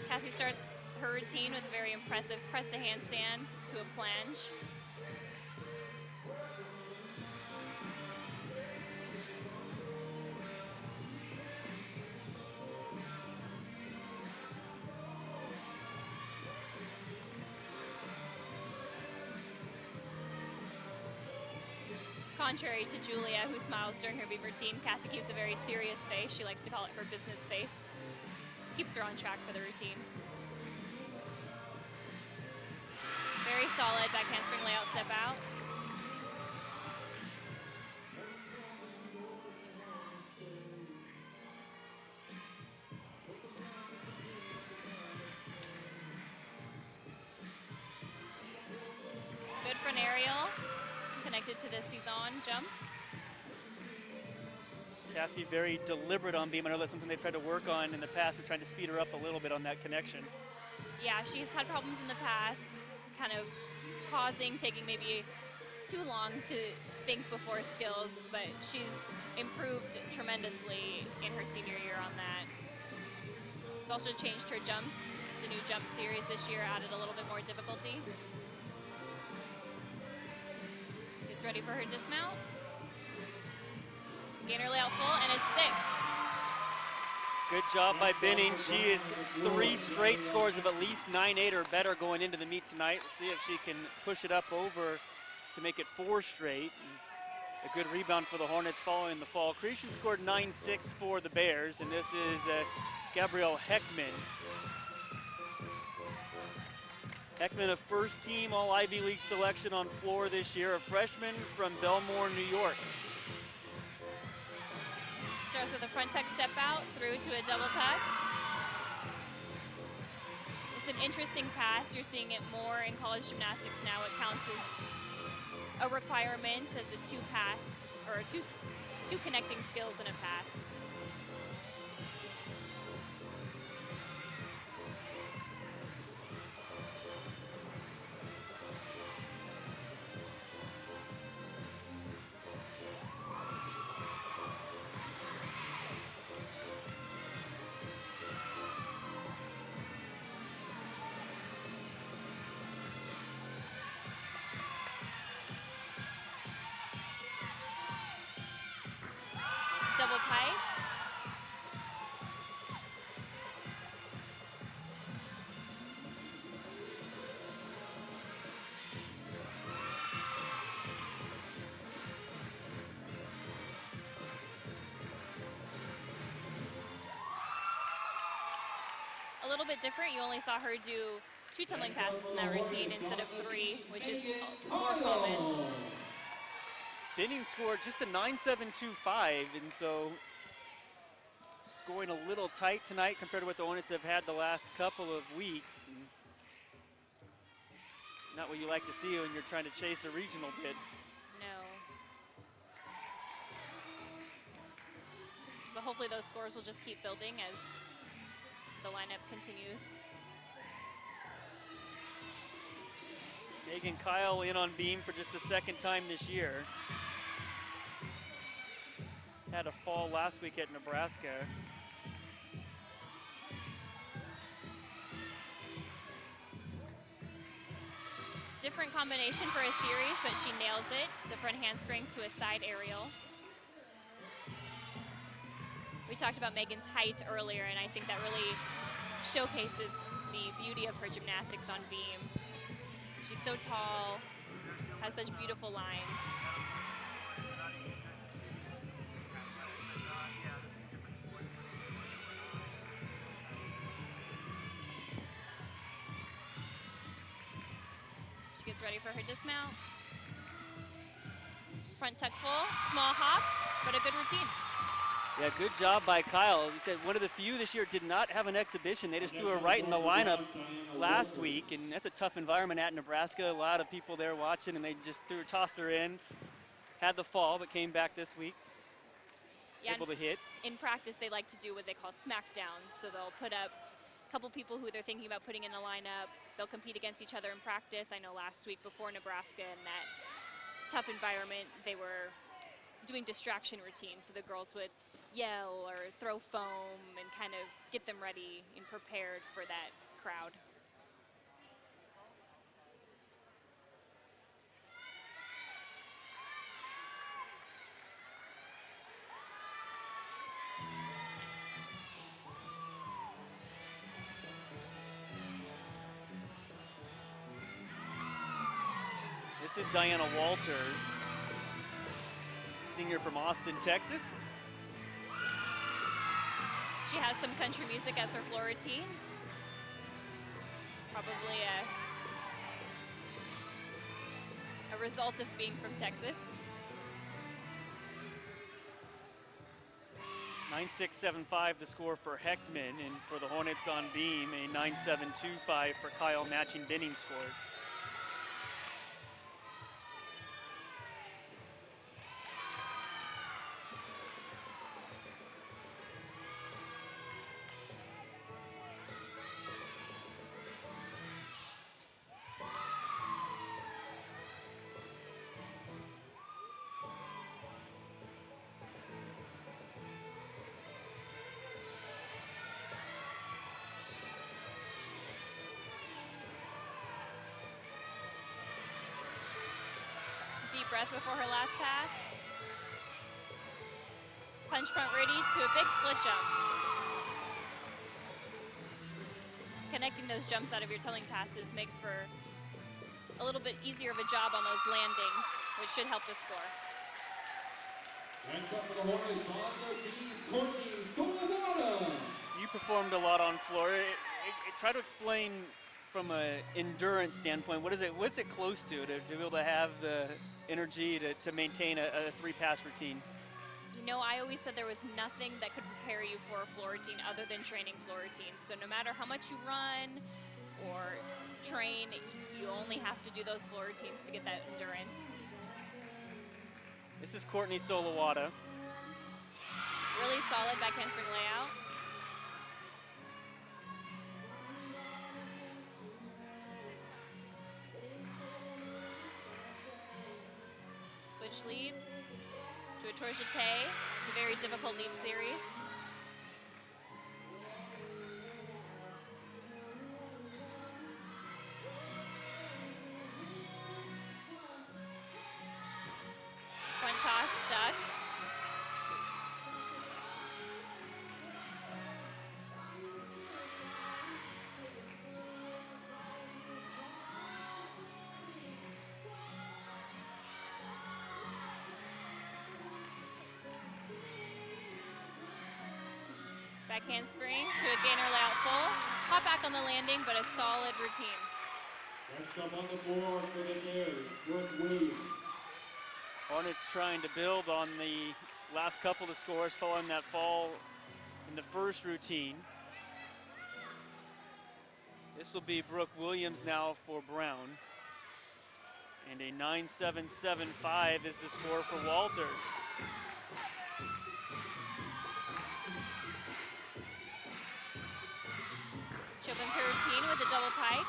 Cassie starts her routine with a very impressive press to handstand to a planche. Contrary to Julia, who smiles during her beam routine, Cassie keeps a very serious face. She likes to call it her business face. Keeps her on track for the routine. Very solid back handspring layout step out. Good front aerial, connected to the Cezanne jump. Cassie very deliberate on beam. I know that's something they've tried to work on in the past, is trying to speed her up a little bit on that connection. Yeah, she's had problems in the past, kind of pausing, taking maybe too long to think before skills, but she's improved tremendously in her senior year on that. She's also changed her jumps. It's a new jump series this year, added a little bit more difficulty. Gets ready for her dismount. Gainer layout full, and it's stick. Good job by Benning. She is 3 straight scores of at least 9-8 or better going into the meet tonight. We'll see if she can push it up over to make it 4 straight. And a good rebound for the Hornets following the fall. Creation scored 9-6 for the Bears, and this is Gabrielle Heckman. Heckman, a first team All Ivy League selection on floor this year, a freshman from Belmore, New York. Starts with a front tuck step out, through to a double tuck. It's an interesting pass. You're seeing it more in college gymnastics now. It counts as a requirement as a 2 pass, or two connecting skills in a pass. Double pipe. A little bit different. You only saw her do 2 tumbling passes in that routine instead of 3, which is more common. Benning scored just a 9.725, and so scoring a little tight tonight compared to what the Hornets have had the last couple of weeks. And not what you like to see when you're trying to chase a regional bid. No. But hopefully those scores will just keep building as the lineup continues. Megan Kyle in on beam for just the second time this year. Had a fall last week at Nebraska. Different combination for a series, but she nails it. It's a front handspring to a side aerial. We talked about Megan's height earlier, and I think that really showcases the beauty of her gymnastics on beam. She's so tall, has such beautiful lines. She gets ready for her dismount. Front tuck full, small hop, but a good routine. Yeah, good job by Kyle. He said one of the few this year did not have an exhibition. They just threw her right in the lineup last week, and that's a tough environment at Nebraska. A lot of people there watching, and they just tossed her in. Had the fall, but came back this week, able to hit. In practice, they like to do what they call smackdowns. So they'll put up a couple people who they're thinking about putting in the lineup. They'll compete against each other in practice. I know last week before Nebraska in that tough environment, they were doing distraction routines. So the girls would yell or throw foam and kind of get them ready and prepared for that crowd. This is Diana Walters, senior from Austin, Texas. She has some country music as her floor routine. Probably a result of being from Texas. 9.675 the score for Hechtman, and for the Hornets on beam, a 9.725 for Kyle, matching Binning's score. Deep breath before her last pass. Punch front ready to a big split jump. Connecting those jumps out of your towing passes makes for a little bit easier of a job on those landings, which should help the score. Next up for the Hornets on the beam, Courtney Solivata. You performed a lot on floor. Try to explain from an endurance standpoint, what's it close to be able to have the energy to maintain a three-pass routine? You know, I always said there was nothing that could prepare you for a floor routine other than training floor routines. So no matter how much you run or train, you only have to do those floor routines to get that endurance. This is Courtney Solowata. Really solid back handspring layout. Switch lead to a tour jeté. It's a very difficult leap series. Front toss stuck. Back handspring to a gainer layout full. Hop back on the landing, but a solid routine. Next up on the board for the Bears, Brooke Williams. Hornets trying to build on the last couple of scores following that fall in the first routine. This will be Brooke Williams now for Brown. And a 9.775 is the score for Walters. She opens her routine with a double pike.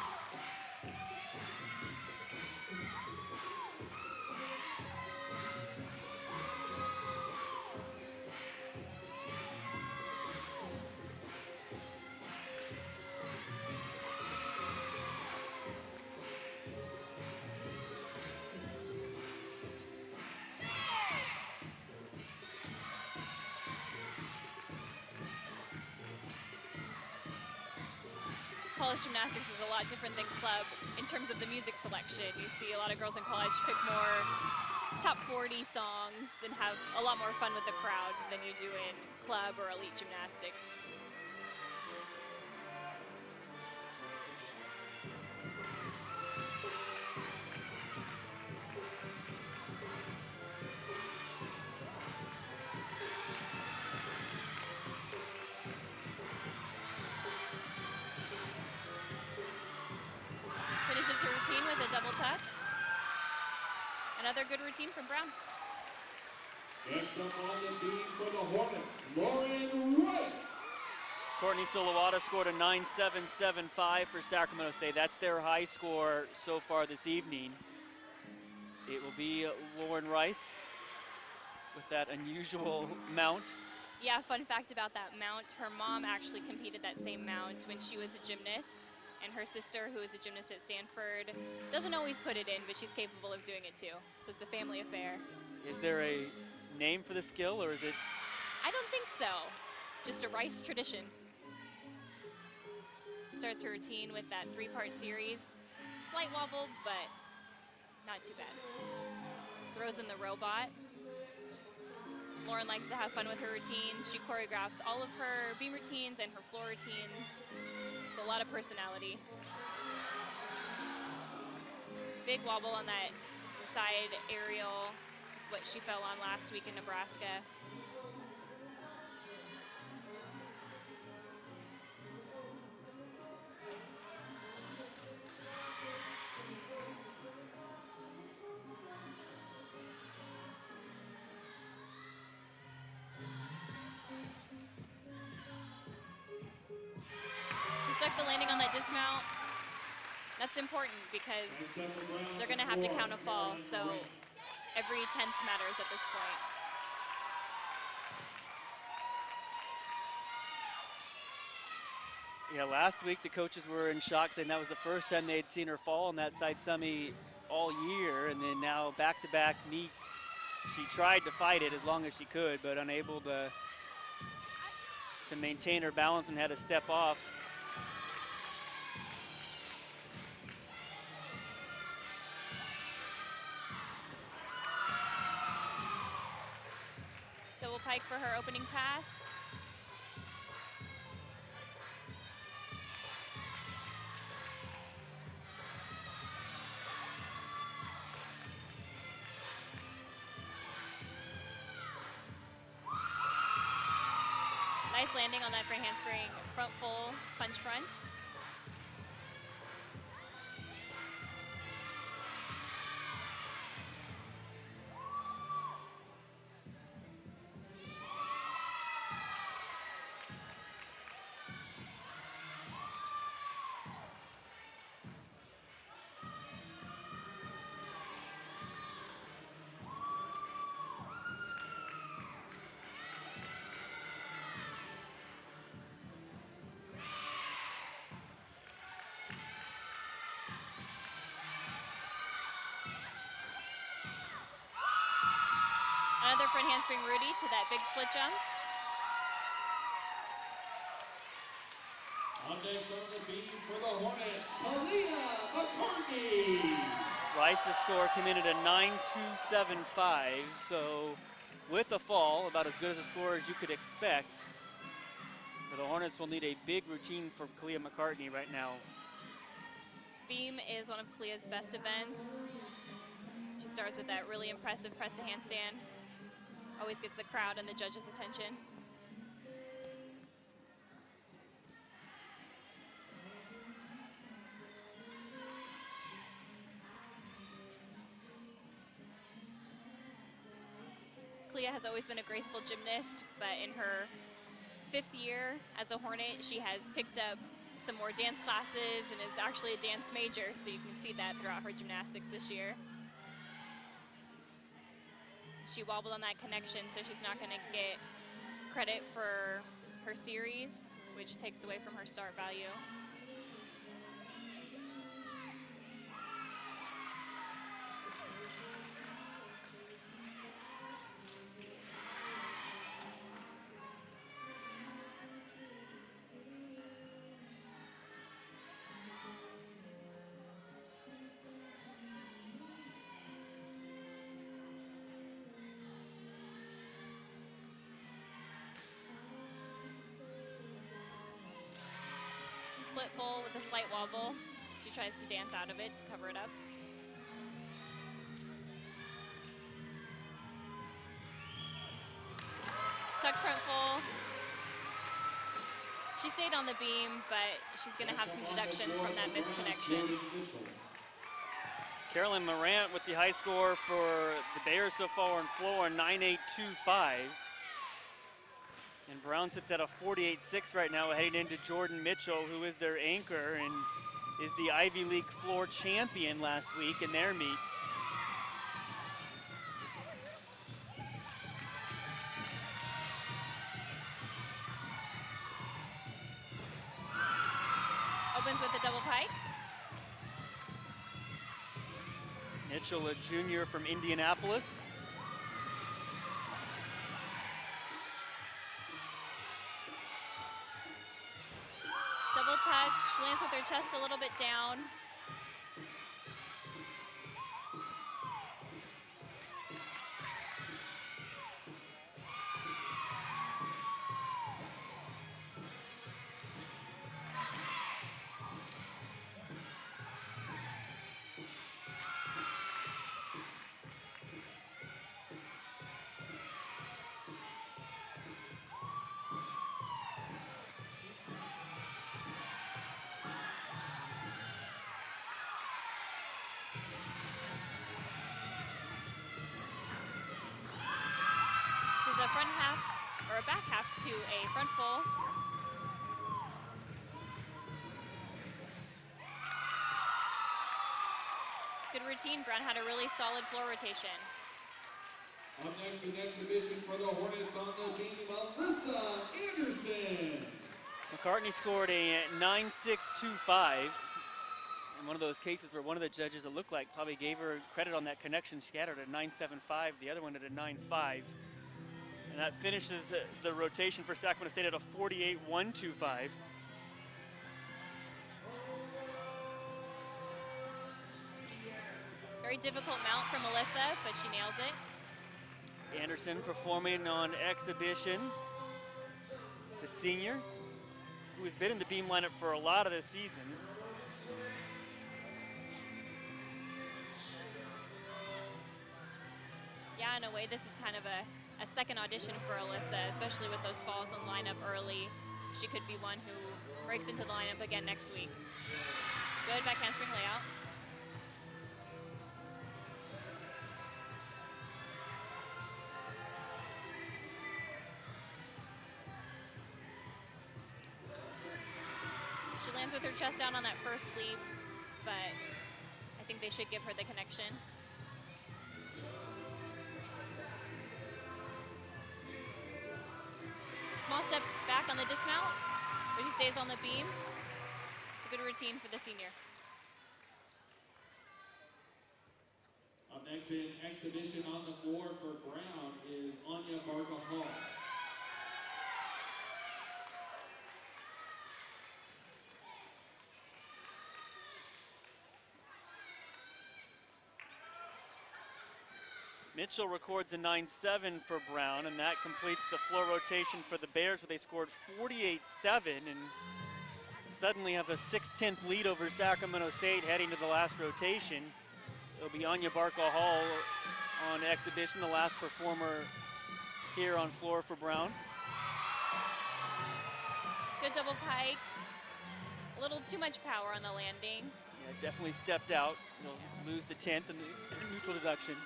college gymnastics is a lot different than club in terms of the music selection. You see a lot of girls in college pick more top 40 songs and have a lot more fun with the crowd than you do in club or elite gymnastics. Finishes her routine with a double tuck. Another good routine from Brown. Next up on the beam for the Hornets, Lauren Rice. Courtney Solowata scored a 9.775 for Sacramento State. That's their high score so far this evening. It will be Lauren Rice with that unusual mount. Yeah, fun fact about that mount, her mom actually competed that same mount when she was a gymnast, and her sister, who is a gymnast at Stanford, doesn't always put it in, but she's capable of doing it too. So it's a family affair. Is there a name for the skill, or is it? I don't think so. Just a Rice tradition. Starts her routine with that 3-part series. Slight wobble, but not too bad. Throws in the robot. Lauren likes to have fun with her routines. She choreographs all of her beam routines and her floor routines. So a lot of personality. Big wobble on that side aerial. It's what she fell on last week in Nebraska. Stuck the landing on that dismount. That's important because they're going to have to count a fall, so every 10th matters at this point. Yeah, last week the coaches were in shock, saying that was the first time they'd seen her fall on that side semi all year, and then now back-to-back meets. She tried to fight it as long as she could, but unable to maintain her balance and had to step off. Double pike for her opening pass. Nice landing on that front handspring, front full punch front. Another front handspring Rudy to that big split jump. On next on the beam for the Hornets, Kalia McCartney. Rice's score came in at a 9.275, so with a fall, about as good as a score as you could expect. But the Hornets will need a big routine for Kalia McCartney right now. Beam is one of Kalia's best events. She starts with that really impressive press to handstand. Always gets the crowd and the judges' attention. Kalia has always been a graceful gymnast, but in her 5th year as a Hornet, she has picked up some more dance classes and is actually a dance major, so you can see that throughout her gymnastics this year. She wobbled on that connection, so she's not going to get credit for her series, which takes away from her start value. with a slight wobble. She tries to dance out of it to cover it up. Tuck front full. She stayed on the beam, but she's going to have some deductions from that misconnection. Carolyn Morant with the high score for the Bears so far on floor, 9.825. And Brown sits at a 48.6 right now, heading into Jordan Mitchell, who is their anchor and is the Ivy League floor champion last week in their meet. Opens with a double pike. Mitchell, a junior from Indianapolis. Double touch, lands with her chest a little bit down. A front half, or a back half to a front full. It's good routine. Brown had a really solid floor rotation. Up next in exhibition for the Hornets on the beam, Alyssa Anderson. McCartney scored a 9.625. In one of those cases where one of the judges, it looked like, probably gave her credit on that connection. She had her at a 9.75, the other one at a 9.5. And that finishes the rotation for Sacramento State at a 48.125. Very difficult mount from Alyssa, but she nails it. Anderson performing on exhibition. The senior, who has been in the beam lineup for a lot of the season. Yeah, in a way, this is kind of a second audition for Alyssa, especially with those falls in lineup early. She could be one who breaks into the lineup again next week. Good back handspring layout. She lands with her chest down on that first leap, but I think they should give her the connection. Small step back on the dismount, but he stays on the beam. It's a good routine for the senior. Up next in exhibition on the floor for Brown is Anya Barca-Hall. Mitchell records a 9.7 for Brown, and that completes the floor rotation for the Bears, where they scored 48.7 and suddenly have a 6/10 lead over Sacramento State heading to the last rotation. It'll be Anya Barca-Hall on exhibition, the last performer here on floor for Brown. Good double pike. A little too much power on the landing. Yeah, definitely stepped out. You'll lose the 10th and the neutral deduction.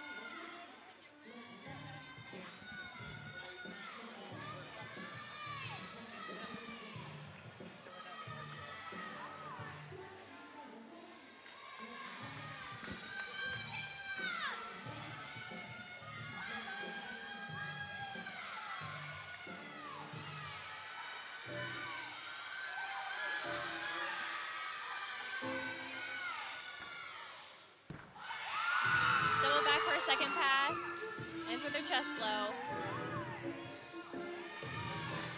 Double back for a second pass. Lands with her chest low.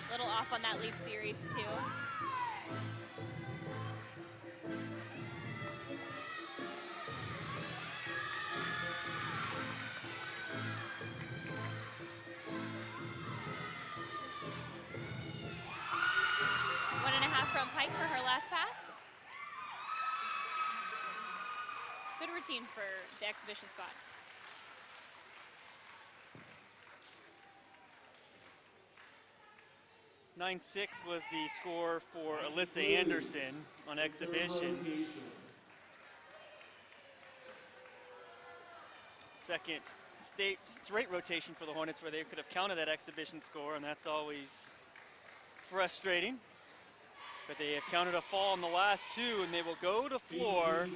A little off on that leap series too. One and a half front pike for her last pass. good routine for the exhibition squad. (9-6) was the score for Alyssa Anderson on exhibition. Second straight rotation for the Hornets where they could have counted that exhibition score, and that's always frustrating. But they have counted a fall in the last two, and they will go to floor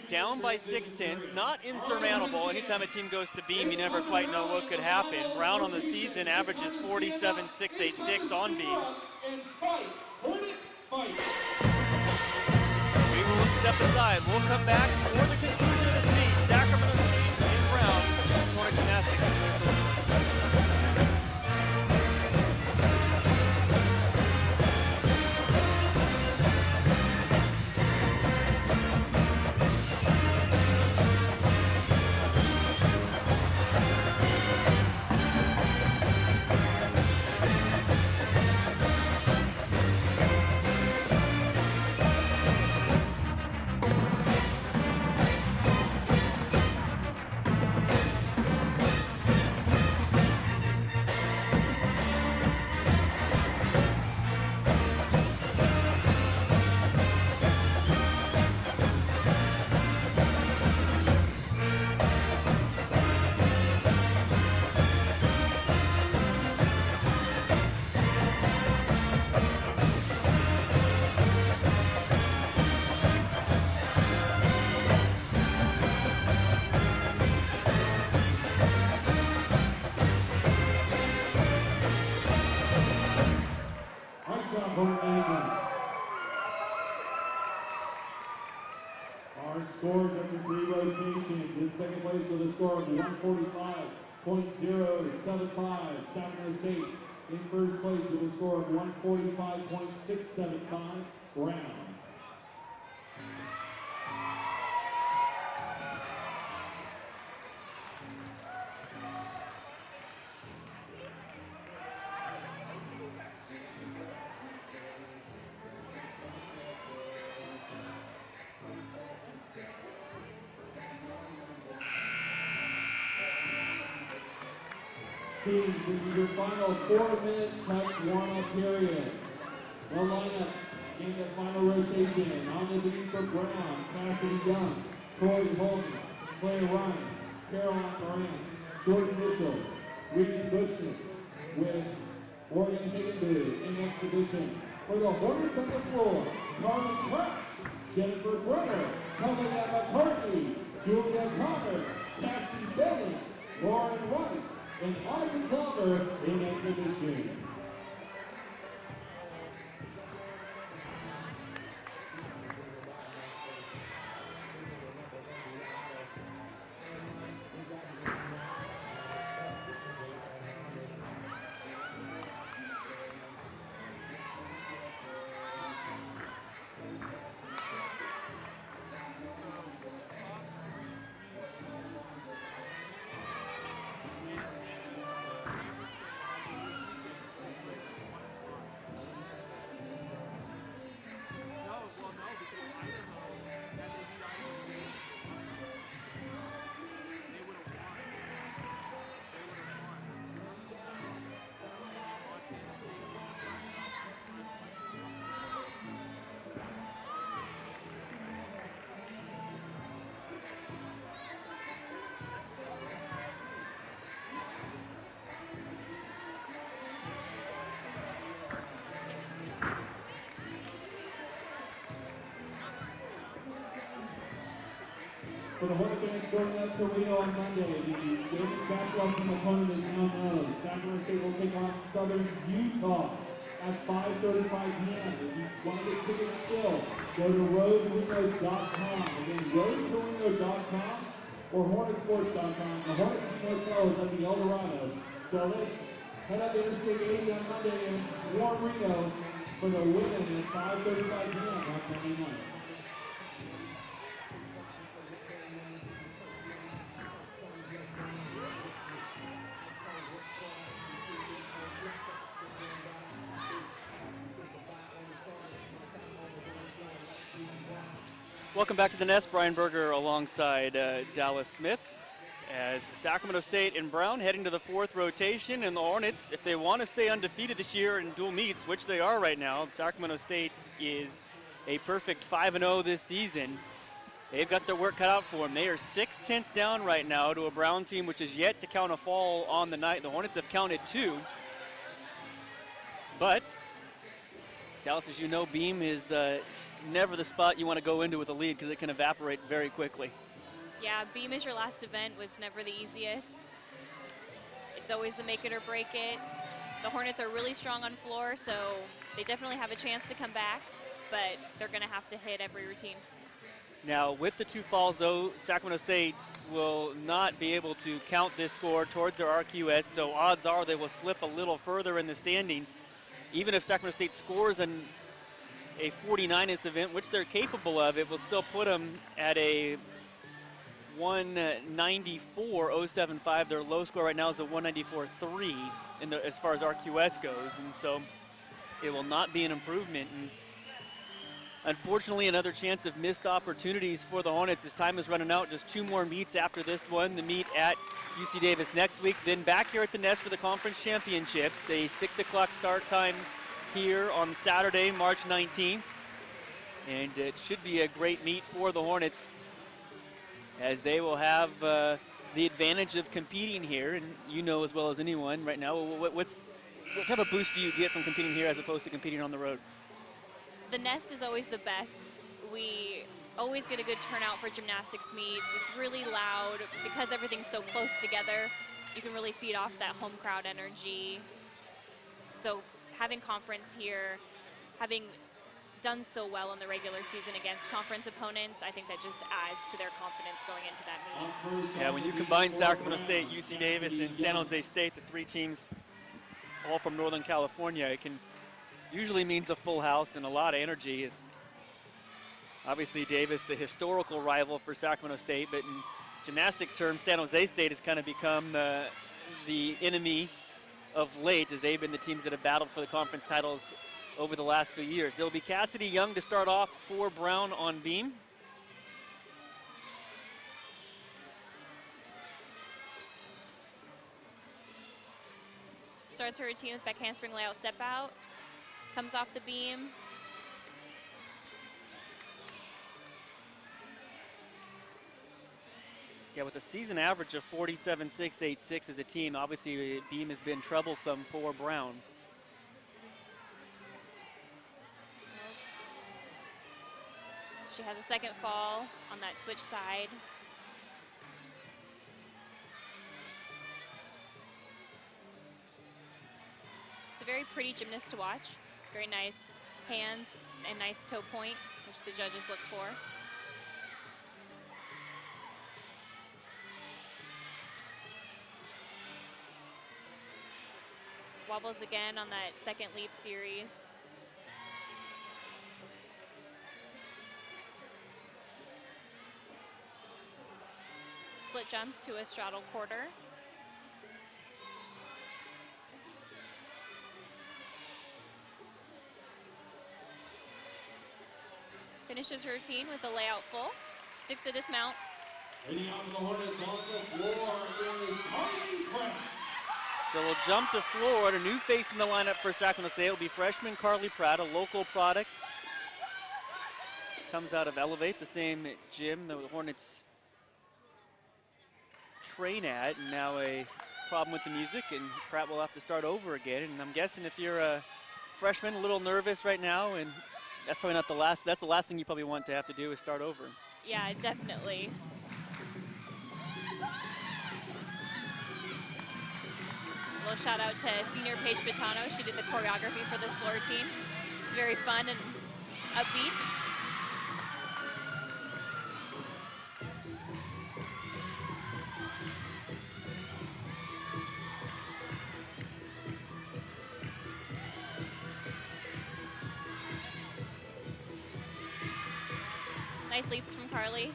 down by 6/10, not insurmountable. Anytime a team goes to beam, you never quite know what could happen. Brown on the season averages 47.686 on beam. We will step aside. We'll come back for the conclusion of this meet. Sacramento State and Brown, Hornet Gymnastics. Our scores after 3 rotations. In second place with a score of 145.075, Sacramento State. In first place with a score of 145.675, Brown. Teams, this is your final 4-minute touch warm-up period. The lineups in the final rotation. On the beam for Brown, Cassidy Young, Corey Holton, Claire Ryan, Caroline Moran, Jordan Mitchell, Regan Bushman, with Morgan Higginboo in exhibition. For the Hornets on the floor, Carmen Pratt, Jennifer Brenner, Colleen McCarthy, Julia Connor, Cassie Bailey, Lauren Rice, and Audrey Glover in exhibition. For the Hornet fans going up to Reno on Monday, the women's basketball team opponent is now known. Sacramento State will take on Southern Utah at 5:35 p.m. If you want to get tickets still, go to roadtorino.com. Again, roadtorino.com or hornetsports.com. The Hornets Hotel is at the El Dorado. So let's head up to Interstate 80 on Monday and swarm Reno for the women at 5:35 p.m. on Monday night. Welcome back to the Nest. Brian Berger alongside Dallas Smith as Sacramento State and Brown heading to the fourth rotation. And the Hornets, if they want to stay undefeated this year in dual meets, which they are right now, Sacramento State is a perfect 5-0 this season. They've got their work cut out for them. They are 6/10 down right now to a Brown team which is yet to count a fall on the night. The Hornets have counted 2. But Dallas, as you know, Beam is never the spot you want to go into with a lead because it can evaporate very quickly. Yeah, Beam as your last event was never the easiest. It's always the make it or break it. The Hornets are really strong on floor, so they definitely have a chance to come back, but they're going to have to hit every routine. Now, with the 2 falls, though, Sacramento State will not be able to count this score towards their RQS, so odds are they will slip a little further in the standings. Even if Sacramento State scores a 49th event, which they're capable of, it will still put them at a 194.075. Their low score right now is a 194.3 as far as RQS goes, and so it will not be an improvement. And unfortunately, another chance of missed opportunities for the Hornets as time is running out. Just 2 more meets after this one. The meet at UC Davis next week, then back here at the Nest for the conference championships. A 6 o'clock start time here on Saturday, March 19th. And it should be a great meet for the Hornets as they will have the advantage of competing here. And you know as well as anyone right now, what type of boost do you get from competing here as opposed to competing on the road? The Nest is always the best. We always get a good turnout for gymnastics meets. It's really loud because everything's so close together. You can really feed off that home crowd energy. So having conference here, having done so well in the regular season against conference opponents, I think that just adds to their confidence going into that meet. Yeah, when you combine Sacramento State, UC Davis, and San Jose State, the 3 teams all from Northern California, it can usually means a full house and a lot of energy. Is obviously Davis, the historical rival for Sacramento State, but in gymnastics terms, San Jose State has kind of become the enemy of late as they've been the teams that have battled for the conference titles over the last few years. It'll be Cassidy Young to start off for Brown on beam. Starts her routine with back handspring layout step out. Comes off the beam. Yeah, with a season average of 47.686 as a team, obviously beam has been troublesome for Brown. She has a second fall on that switch side. It's a very pretty gymnast to watch. Very nice hands and nice toe point, which the judges look for. Wobbles again on that second leap series. Split jump to a straddle quarter. Finishes her routine with a layout full. Sticks the dismount. Leading out the Hornets on the floor is Carly Pratt. So we'll jump to floor. A new face in the lineup for Sacramento State will be freshman Carly Pratt, a local product. Comes out of Elevate, the same gym the Hornets train at. And now a problem with the music, and Pratt will have to start over again. And I'm guessing if you're a freshman, a little nervous right now, and that's probably not the last. That's the last thing you probably want to have to do is start over. Yeah, definitely. A little shout out to senior Paige Bitano. She did the choreography for this floor routine. It's very fun and upbeat. Nice leaps from Carly.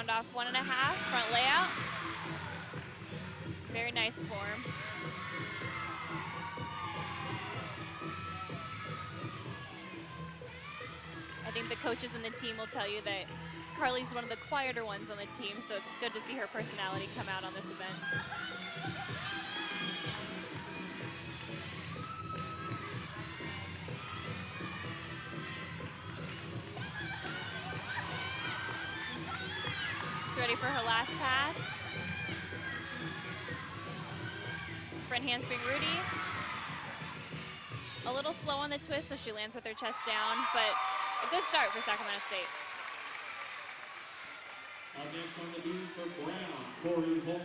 round off 1.5, front layout. Very nice form. I think the coaches and the team will tell you that Carly's one of the quieter ones on the team, so it's good to see her personality come out on this event. She's ready for her last pass. Front handspring Rudy. A little slow on the twist, so she lands with her chest down, but a good start for Sacramento State. Next on the beam for Brown, Corey Holman.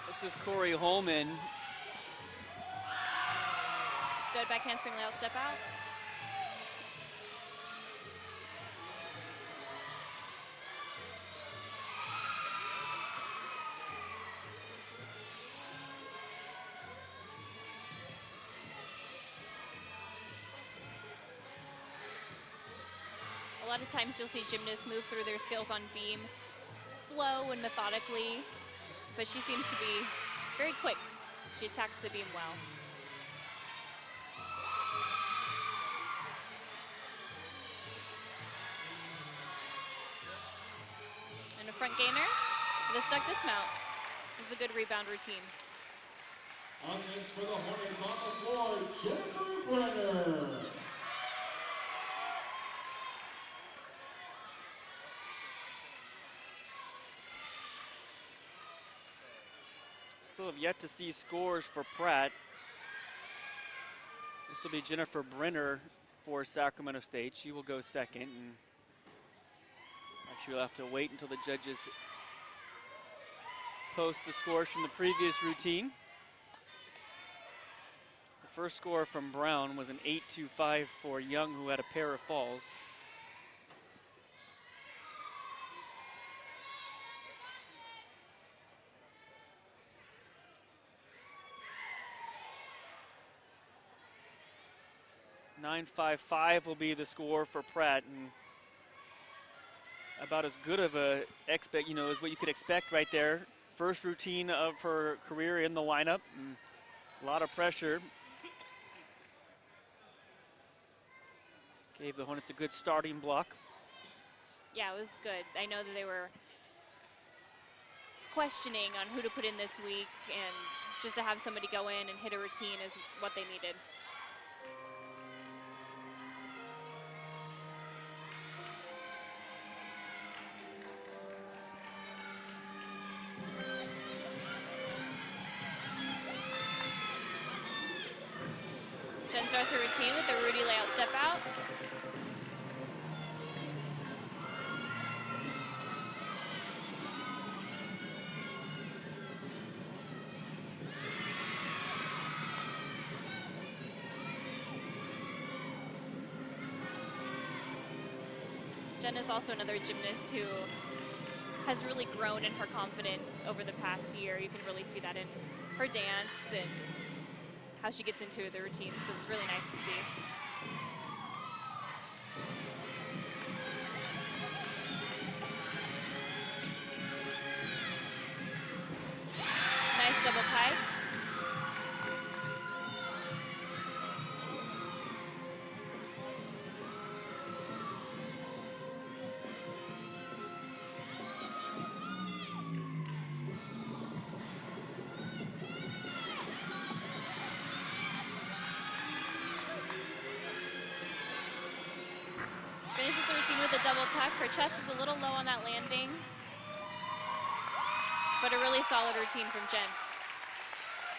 This is Corey Holman. Good back handspring layout step out. A lot of times you'll see gymnasts move through their skills on beam slow and methodically, but she seems to be very quick. She attacks the beam well. And a front gainer with a stuck dismount. This is a good rebound routine. On next for the Hornets on the floor, Jennifer Brenner. Still have yet to see scores for Pratt. This will be Jennifer Brenner for Sacramento State. She will go second, and actually we'll have to wait until the judges post the scores from the previous routine. The first score from Brown was an 8.25 for Young, who had a pair of falls. .955 will be the score for Pratt, and about as good of a as what you could expect right there. First routine of her career in the lineup, and a lot of pressure. Gave the Hornets a good starting block. Yeah, it was good. I know that they were questioning on who to put in this week, and just to have somebody go in and hit a routine is what they needed. Jen starts her routine with the Rudy layout step out. Jen is also another gymnast who has really grown in her confidence over the past year. You can really see that in her dance and how she gets into the routine, so it's really nice to see. Nice double pike. Finishes the routine with a double tuck. Her chest is a little low on that landing, but a really solid routine from Jen.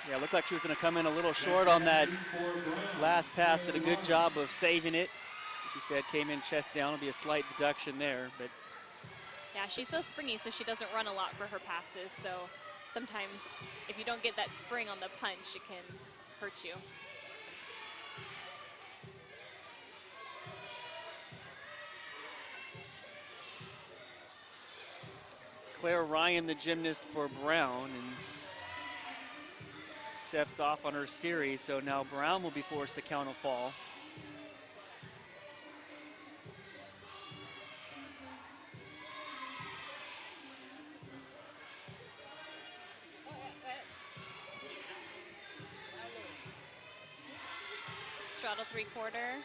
Yeah, it looked like she was going to come in a little short on that last pass. Did a good job of saving it. She said came in chest down. It'll be a slight deduction there, but Yeah, she's so springy, so she doesn't run a lot for her passes. So sometimes if you don't get that spring on the punch, it can hurt you. Claire Ryan, the gymnast for Brown, and steps off on her series, so now Brown will be forced to count a fall. Straddle 3/4.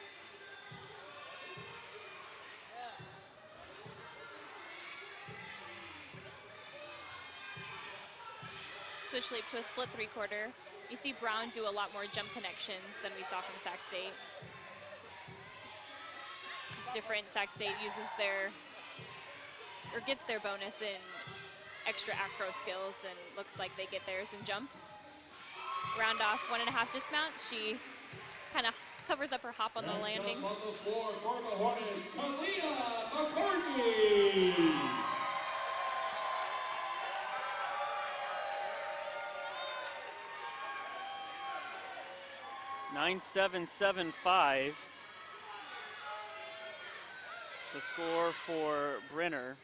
Switch leap to a split 3/4. You see Brown do a lot more jump connections than we saw from Sac State. It's different. Sac State uses gets their bonus in extra acro skills, and looks like they get theirs in jumps. Round off 1.5 dismount. She kind of covers up her hop on the landing. On the floor for the Hornets, Kalia McCartney. 9-7-7-5. The score for Brenner.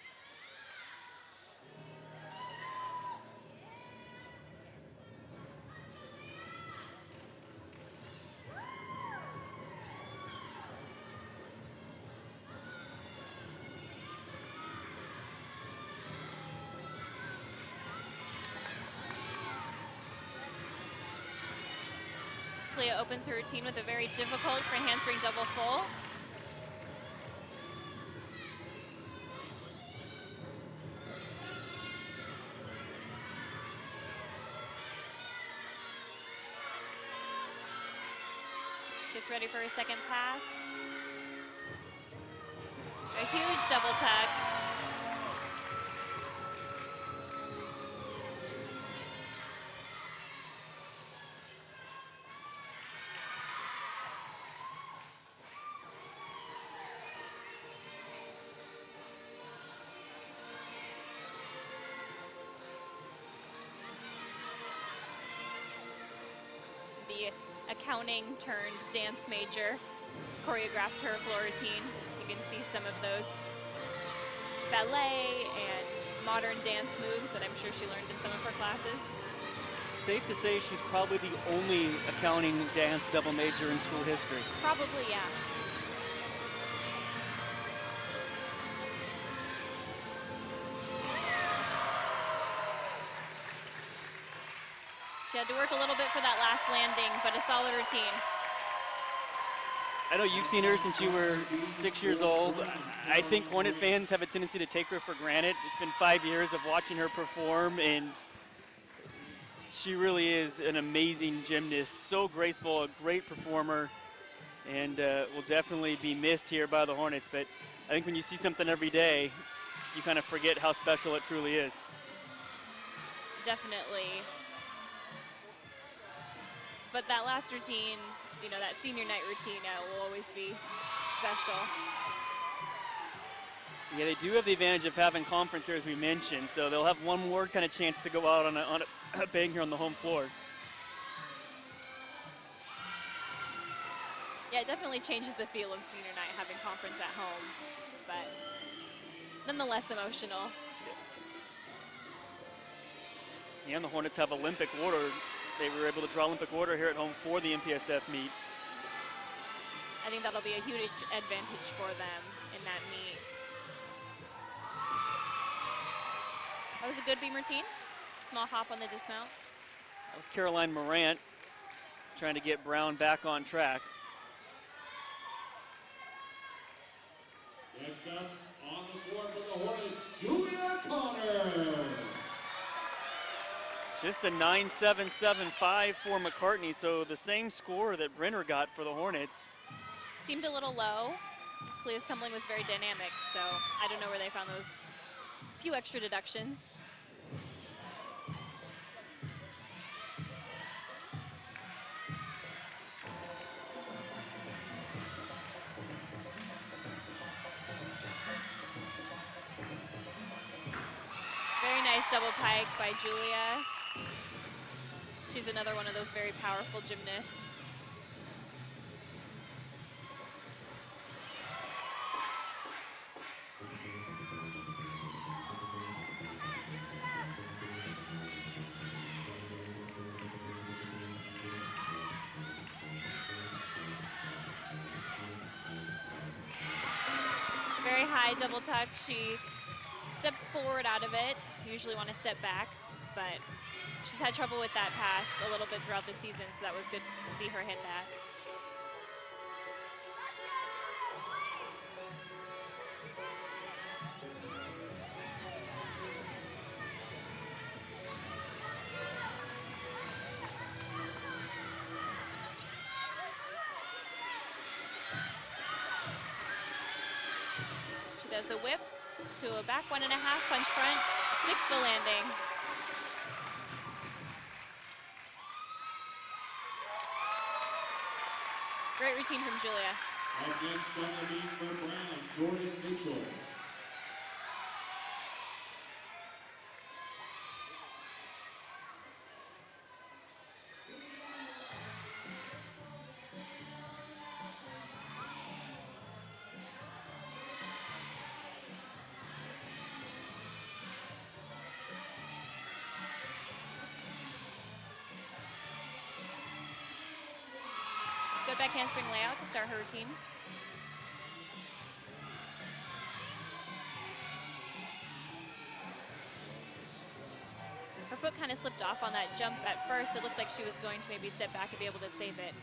Clea opens her routine with a very difficult front handspring double full. Gets ready for her second pass. A huge double tuck. The accounting turned dance major choreographed her floor routine. You can see some of those ballet and modern dance moves that I'm sure she learned in some of her classes. Safe to say she's probably the only accounting dance double major in school history. Probably, yeah. She had to work a little bit for that last landing, but a solid routine. I know you've seen her since you were 6 years old. I think Hornet fans have a tendency to take her for granted. It's been 5 years of watching her perform, and she really is an amazing gymnast. So graceful, a great performer, and will definitely be missed here by the Hornets. But I think when you see something every day, you kind of forget how special it truly is. Definitely. But that last routine, you know, that senior night routine will always be special. Yeah, they do have the advantage of having conference here, as we mentioned, so they'll have one more kind of chance to go out on a bang here on the home floor. Yeah, it definitely changes the feel of senior night having conference at home, but nonetheless emotional. Yeah, and the Hornets have Olympic order. They were able to draw Olympic order here at home for the MPSF meet. I think that'll be a huge advantage for them in that meet. That was a good beam routine. Small hop on the dismount. That was Caroline Morant trying to get Brown back on track. Next up on the floor for the Hornets, Julia Connor. Just a 9-7-7-5 for McCartney, so the same score that Brenner got for the Hornets. Seemed a little low. Clea's tumbling was very dynamic, so I don't know where they found those few extra deductions. Very nice double pike by Julia. She's another one of those very powerful gymnasts. high double tuck. She steps forward out of it. Usually want to step back, but she's had trouble with that pass a little bit throughout the season, so that was good to see her hit that. She does a whip to a back 1.5, punch front, sticks the landing. Great routine from Julia. Up next on the beam for Brown, Jordan Mitchell. Good back handspring layout to start her routine. Her foot kind of slipped off on that jump at first. It looked like she was going to maybe step back and be able to save it.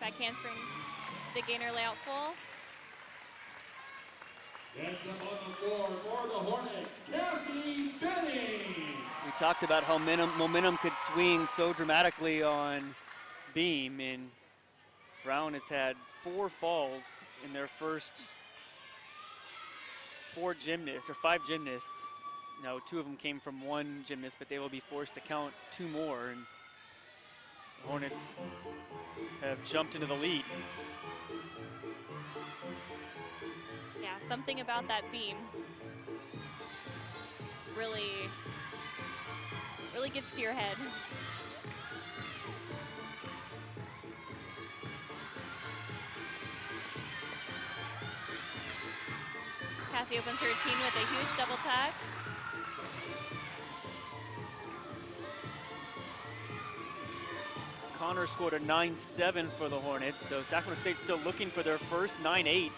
Back handspring to the gainer layout full. Next up on the floor for the Hornets, Cassie Benning. We talked about how momentum could swing so dramatically on beam, and Brown has had 4 falls in their first 5 gymnasts. Now 2 of them came from 1 gymnast, but they will be forced to count 2 more, and the Hornets have jumped into the lead. Yeah, something about that beam really gets to your head. Cassie opens her routine with a huge double tuck. Connor scored a 9.7 for the Hornets, so Sacramento State's still looking for their first 9.8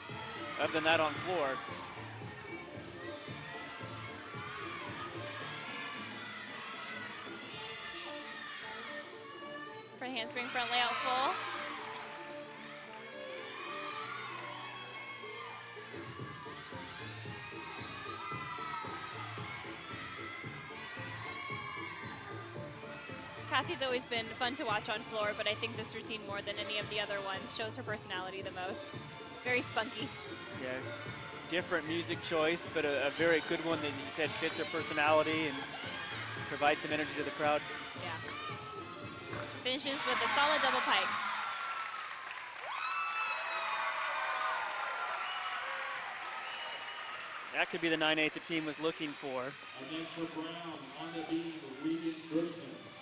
of the night on floor. Front handspring, front layout full. Cassie's always been fun to watch on floor, but I think this routine more than any of the other ones shows her personality the most. Very spunky. Yeah, different music choice, but a very good one that you said fits her personality and provides some energy to the crowd. Yeah. Finishes with a solid double pike. That could be the 9.8 the team was looking for. Against for Brown on the beam, Regan Bushmans.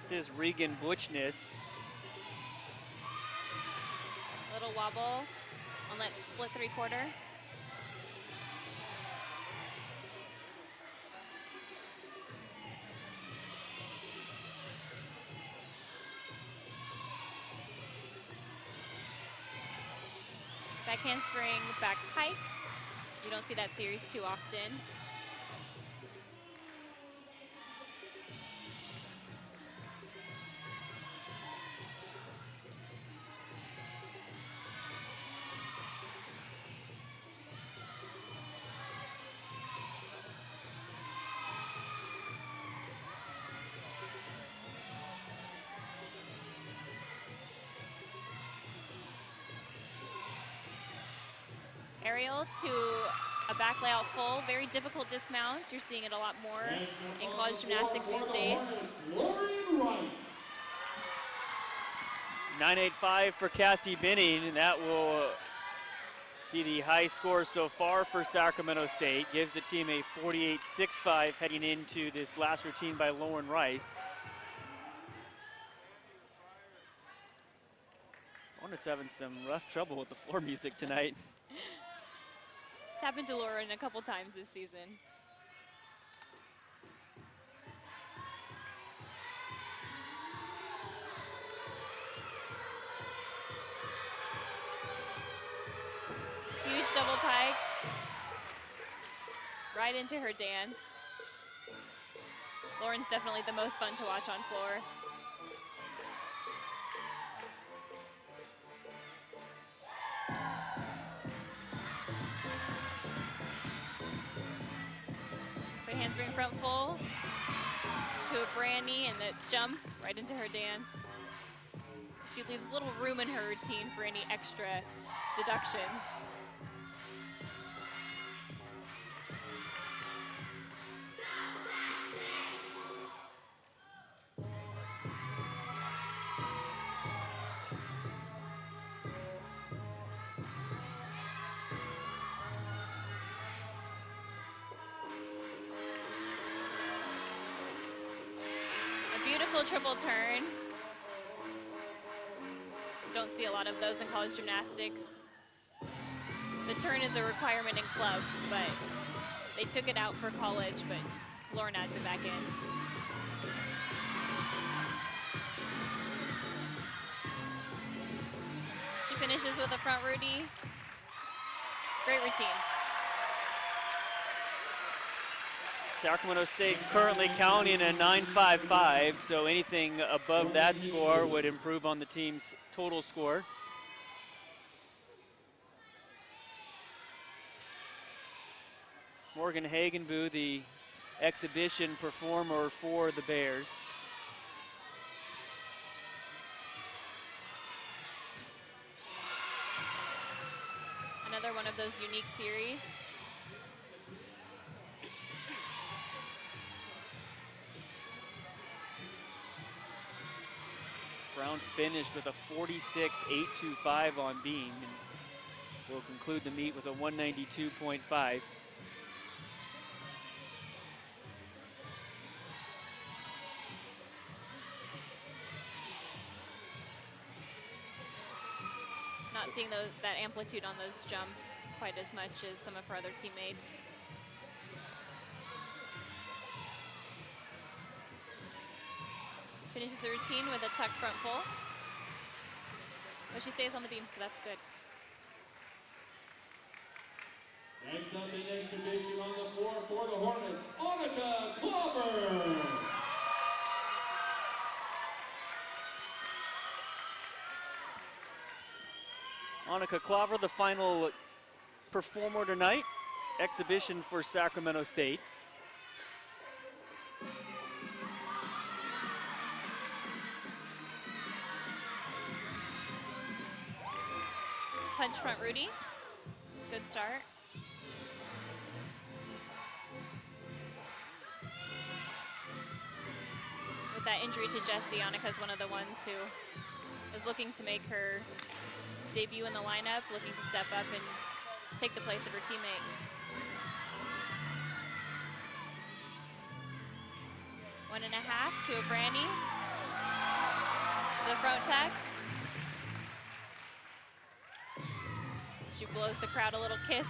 This is Regan Butchness. Little wobble on that split 3/4. Back handspring, back pike. You don't see that series too often. aerial to a back layout full. Very difficult dismount. You're seeing it a lot more in college gymnastics these days. 9.85 for Cassie Binning, and that will be the high score so far for Sacramento State. Gives the team a 48.65 heading into this last routine by Lauren Rice. Hornets having some rough trouble with the floor music tonight. It's happened to Lauren a couple times this season. Huge double pike. Right into her dance. Lauren's definitely the most fun to watch on floor. Right handspring front full to a Brandy and the jump right into her dance. She leaves little room in her routine for any extra deductions. Beautiful triple turn. Don't see a lot of those in college gymnastics. The turn is a requirement in club, but they took it out for college, but Lauren adds it back in. She finishes with a front Rudy. Great routine. Sacramento State currently counting a 9.55, so anything above that score would improve on the team's total score. Morgan Hagenbu, the exhibition performer for the Bears. Another one of those unique series. Brown finished with a 46.825 on beam, and will conclude the meet with a 192.5. Not seeing that amplitude on those jumps quite as much as some of her other teammates. Finishes the routine with a tuck front full. But she stays on the beam, so that's good. Next up in exhibition on the floor for the Hornets, Annika Glover. Annika Klaver, the final performer tonight. Exhibition for Sacramento State. Punch front Rudy. Good start. With that injury to Jessie, Annika's one of the ones who is looking to make her debut in the lineup, looking to step up and take the place of her teammate. One and a half to a Brandy. To the front tack. She blows the crowd a little kiss.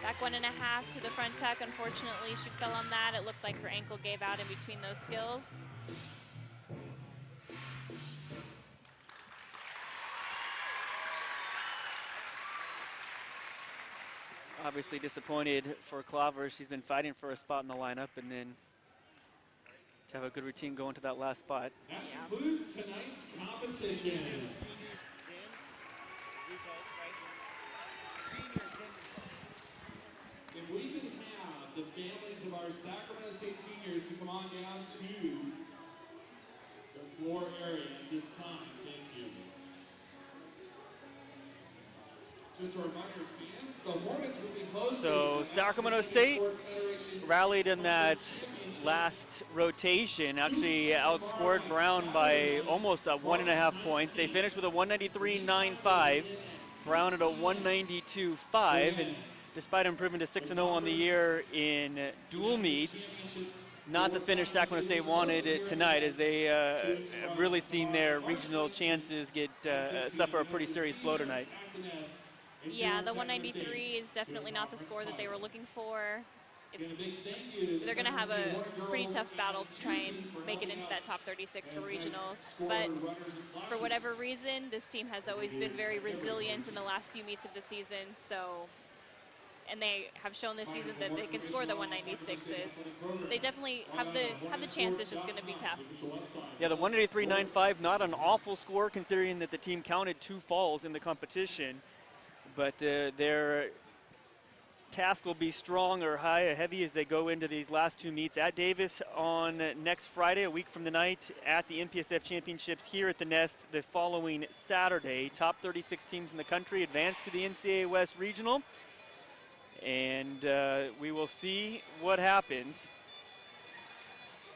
Back one and a half to the front tuck. Unfortunately, she fell on that. It looked like her ankle gave out in between those skills. Obviously disappointed for Klaver. She's been fighting for a spot in the lineup and then To have a good routine going to that last spot. That concludes tonight's competition. If we can have the families of our Sacramento State seniors to come on down to the floor area at this time, thank you. Just a reminder, fans, the Hornets will be hosting. So Sacramento State rallied in that last rotation, actually outscored Brown by almost 1.5 points. They finished with a 193.95, Brown at a 192.5, and despite improving to 6-0 on the year in dual meets, not the finish Sacramento State wanted it tonight, as they have really seen their regional chances get suffer a pretty serious blow tonight. Yeah, the 193 is definitely not the score that they were looking for. They're going to have a pretty tough battle to try and make it into that top 36 for regionals. But for whatever reason, this team has always been very resilient in the last few meets of the season. So, and they have shown this season that they can score the 196s. So they definitely have the chance. It's just going to be tough. Yeah, the 183.95, not an awful score considering that the team counted 2 falls in the competition. But their task will be strong or high or heavy as they go into these last 2 meets at Davis on next Friday, a week from tonight, at the NPSF Championships here at the Nest the following Saturday. Top 36 teams in the country advance to the NCAA West Regional, and we will see what happens.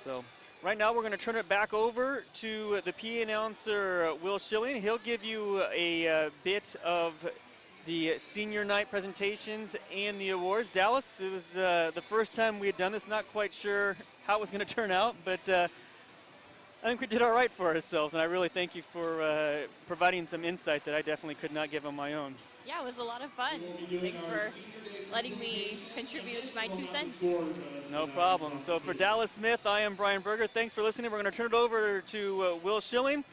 So right now we're going to turn it back over to the PA announcer, Will Schilling. He'll give you a bit of the senior night presentations and the awards. Dallas, it was the first time we had done this, not quite sure how it was going to turn out, but I think we did all right for ourselves, and I really thank you for providing some insight that I definitely could not give on my own. Yeah, it was a lot of fun. Thanks for letting me contribute my 2 cents. No problem. So for Dallas Smith, I am Brian Berger. Thanks for listening. We're going to turn it over to Will Schilling.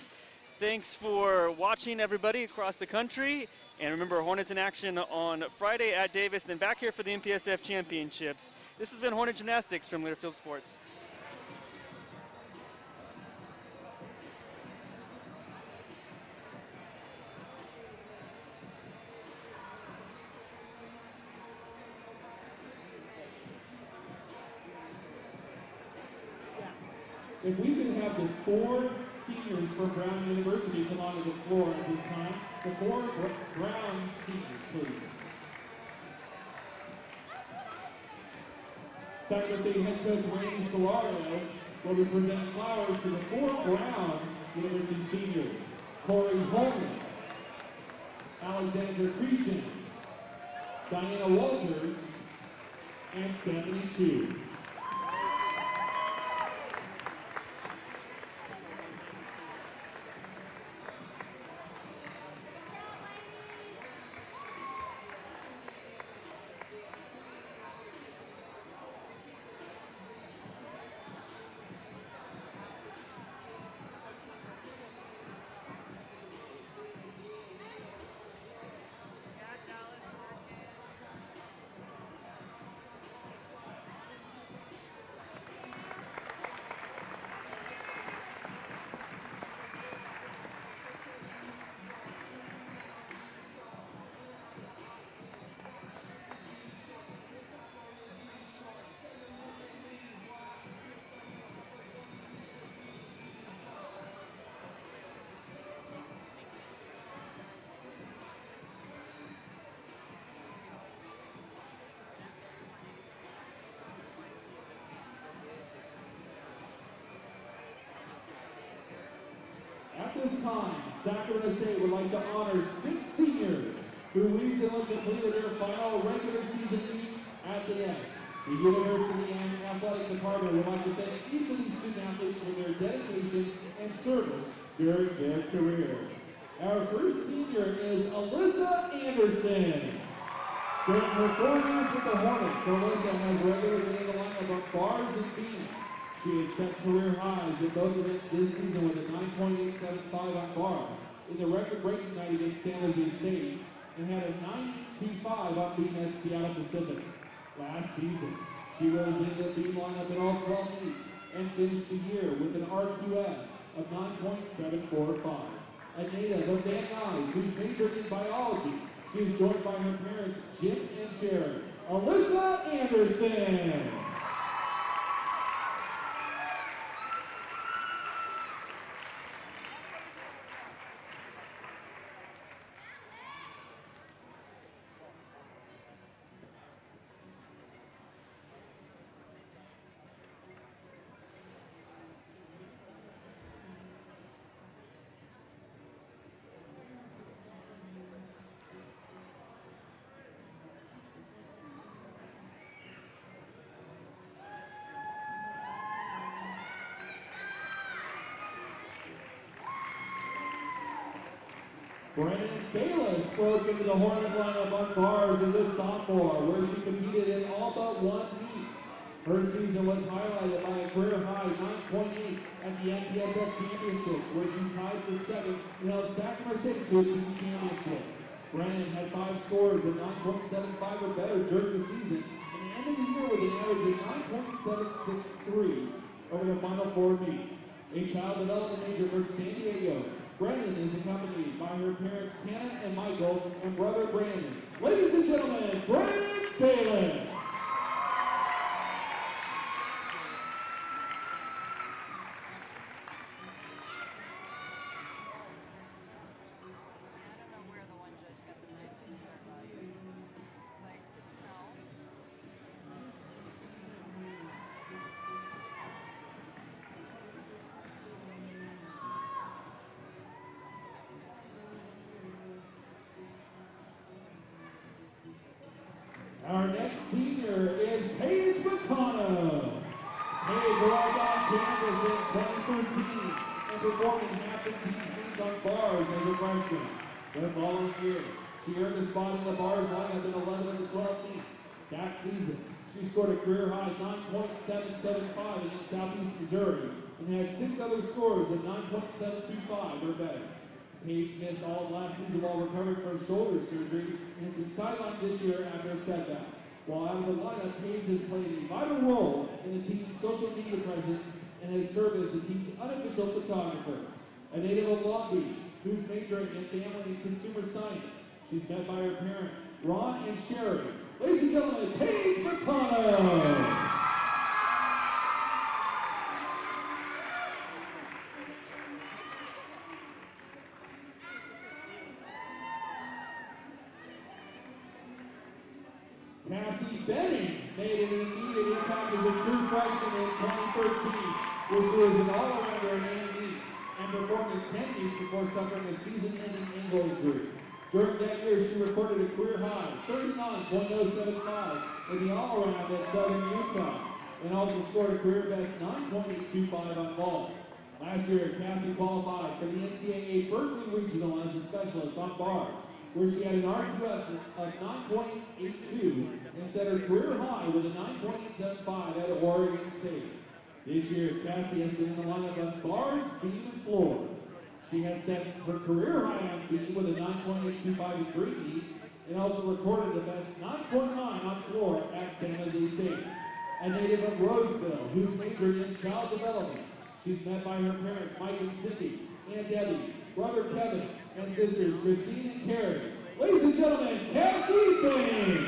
Thanks for watching, everybody across the country. And remember, Hornets in action on Friday at Davis, then back here for the NPSF Championships. This has been Hornet Gymnastics from Learfield Sports. If we can have the 4 seniors from Brown University come onto the floor at this time, the 4 Brown seniors, please. Sacramento State head coach Randy Solario will be presenting flowers to the 4 Brown University seniors: Corey Hornet, Alexander Christian, Diana Walters, and Stephanie Chu. At this time, Sacramento State would like to honor 6 seniors who recently completed their final regular season meet at the Nest. The University and Athletic Department would like to thank each of these student athletes for their dedication and service during their career. Our first senior is Alyssa Anderson. During her 4 years with the Hornets, Alyssa has regularly been in the lineup of bars and beam. She has set career highs in both events this season with a 9.875 on bars in the record-breaking night against San Jose State, and had a 9.25 on beam at Seattle Pacific last season. She rose into the beam lineup in all 12 meets and finished the year with an RQS of 9.745. A native of Van Nuys who's majored in biology, she is joined by her parents, Jim and Sharon. Alyssa Anderson. Brandon Bayless broke into the Hornet lineup on bars as a sophomore, where she competed in all but one meet. Her season was highlighted by a career-high 9.8 at the NPSF Championships, where she tied for second and held Sacramento State to a team championship. Brandon had 5 scores of 9.75 or better during the season, and ended the year with an average of 9.763 over the final 4 meets. A child development major for San Diego, Brandon is accompanied by her parents Hannah and Michael and brother Brandon. Ladies and gentlemen, Brandon Bayless. Our next senior is Paige Matano. Paige arrived on campus in 2013 and performed in half the team scenes on bars as a freshman. The following year, she earned a spot in the bars lineup in 11 of the 12 meets. That season, she scored a career-high 9.775 against Southeast Missouri and had 6 other scores of 9.725 or better. Paige missed all of last season while recovering from shoulder surgery and has been sidelined this year after a setback. While out of the lineup, Paige has played a vital role in the team's social media presence and has served as the team's unofficial photographer. A native of Long Beach, who's majoring in family and consumer science. She's met by her parents, Ron and Sherry. Ladies and gentlemen, Paige Matano. Cassie Benning made an immediate impact as a true freshman in 2013, where she was an all-arounder in 8 meets and performed in 10 meets before suffering a season-ending ankle injury. During that year, she recorded a career-high 39.075 in the all-around at Southern Utah, and also scored a career-best 9.825 on ball. Last year, Cassie qualified for the NCAA Berkeley Regional as a specialist on bars, where she had an RQS of 9.82 and set her career high with a 9.875 at Oregon State. This year, Cassie has been in the lineup on bars, beam, and floor. She has set her career high on beam with a 9.825 in 3 meets and also recorded the best 9.9 on floor at San Jose State. A native of Roseville, who's majored in child development. She's met by her parents, Mike and Cindy, Aunt Debbie, brother Kevin, and sisters Christine and Carrie. Ladies and gentlemen, Cassie Benning.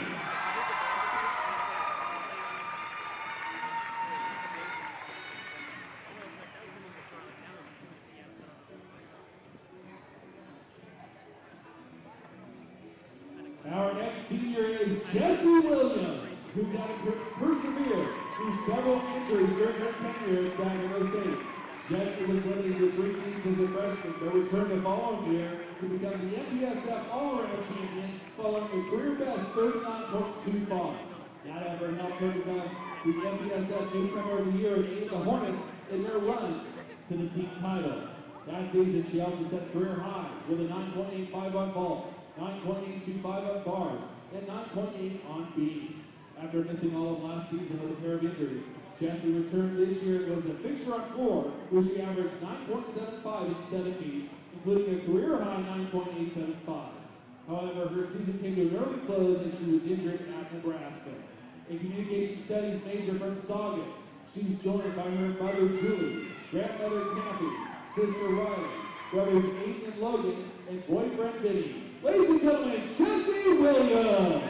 Our next senior is Jessie Williams, who's had to persevere through several injuries during her tenure at Sacramento State. Jessie was limited to 3 meets as a freshman, but returned the following year to become the NPSF All-Around Champion following a career-best 39.25. That effort helped her become the NPSF Newcomer of the Year and aided the Hornets in their run to the team title. That season, she also set career highs with a 9.85 on ball, 9.825 on bars, and 9.8 on beam. After missing all of last season with a pair of injuries, Jessie returned this year and was a fixture on floor, where she averaged 9.75 in 7 meets, including a career-high 9.875. However, her season came to an early close as she was injured at Nebraska. a communication studies major from Saugus. She's joined by her mother, Julie, grandmother, Kathy, sister, Riley, brothers Aiden and Logan, and boyfriend, Vinny. Ladies and gentlemen, Jesse Williams.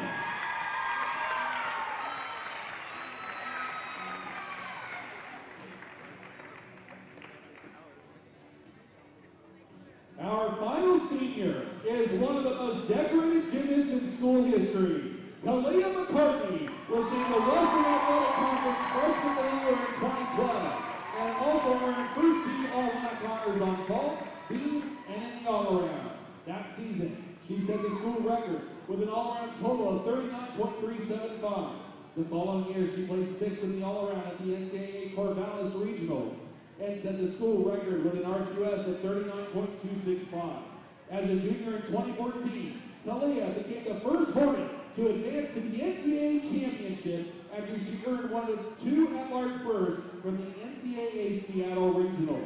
Our final senior is one of the most decorated gymnasts in school history. Kalia McCartney was named the Western Athletic Conference Freshman of the Year in 2012, and also earned first team all-MAC honors on vault, beam, and in the all-around. That season, she set the school record with an all-around total of 39.375. The following year, she placed 6th in the all-around at the NCAA Corvallis Regional, and set the school record with an RQS of 39.265. As a junior in 2014, Kalia became the first Hornet to advance to the NCAA championship after she earned one of 2 at-large firsts from the NCAA Seattle Regional.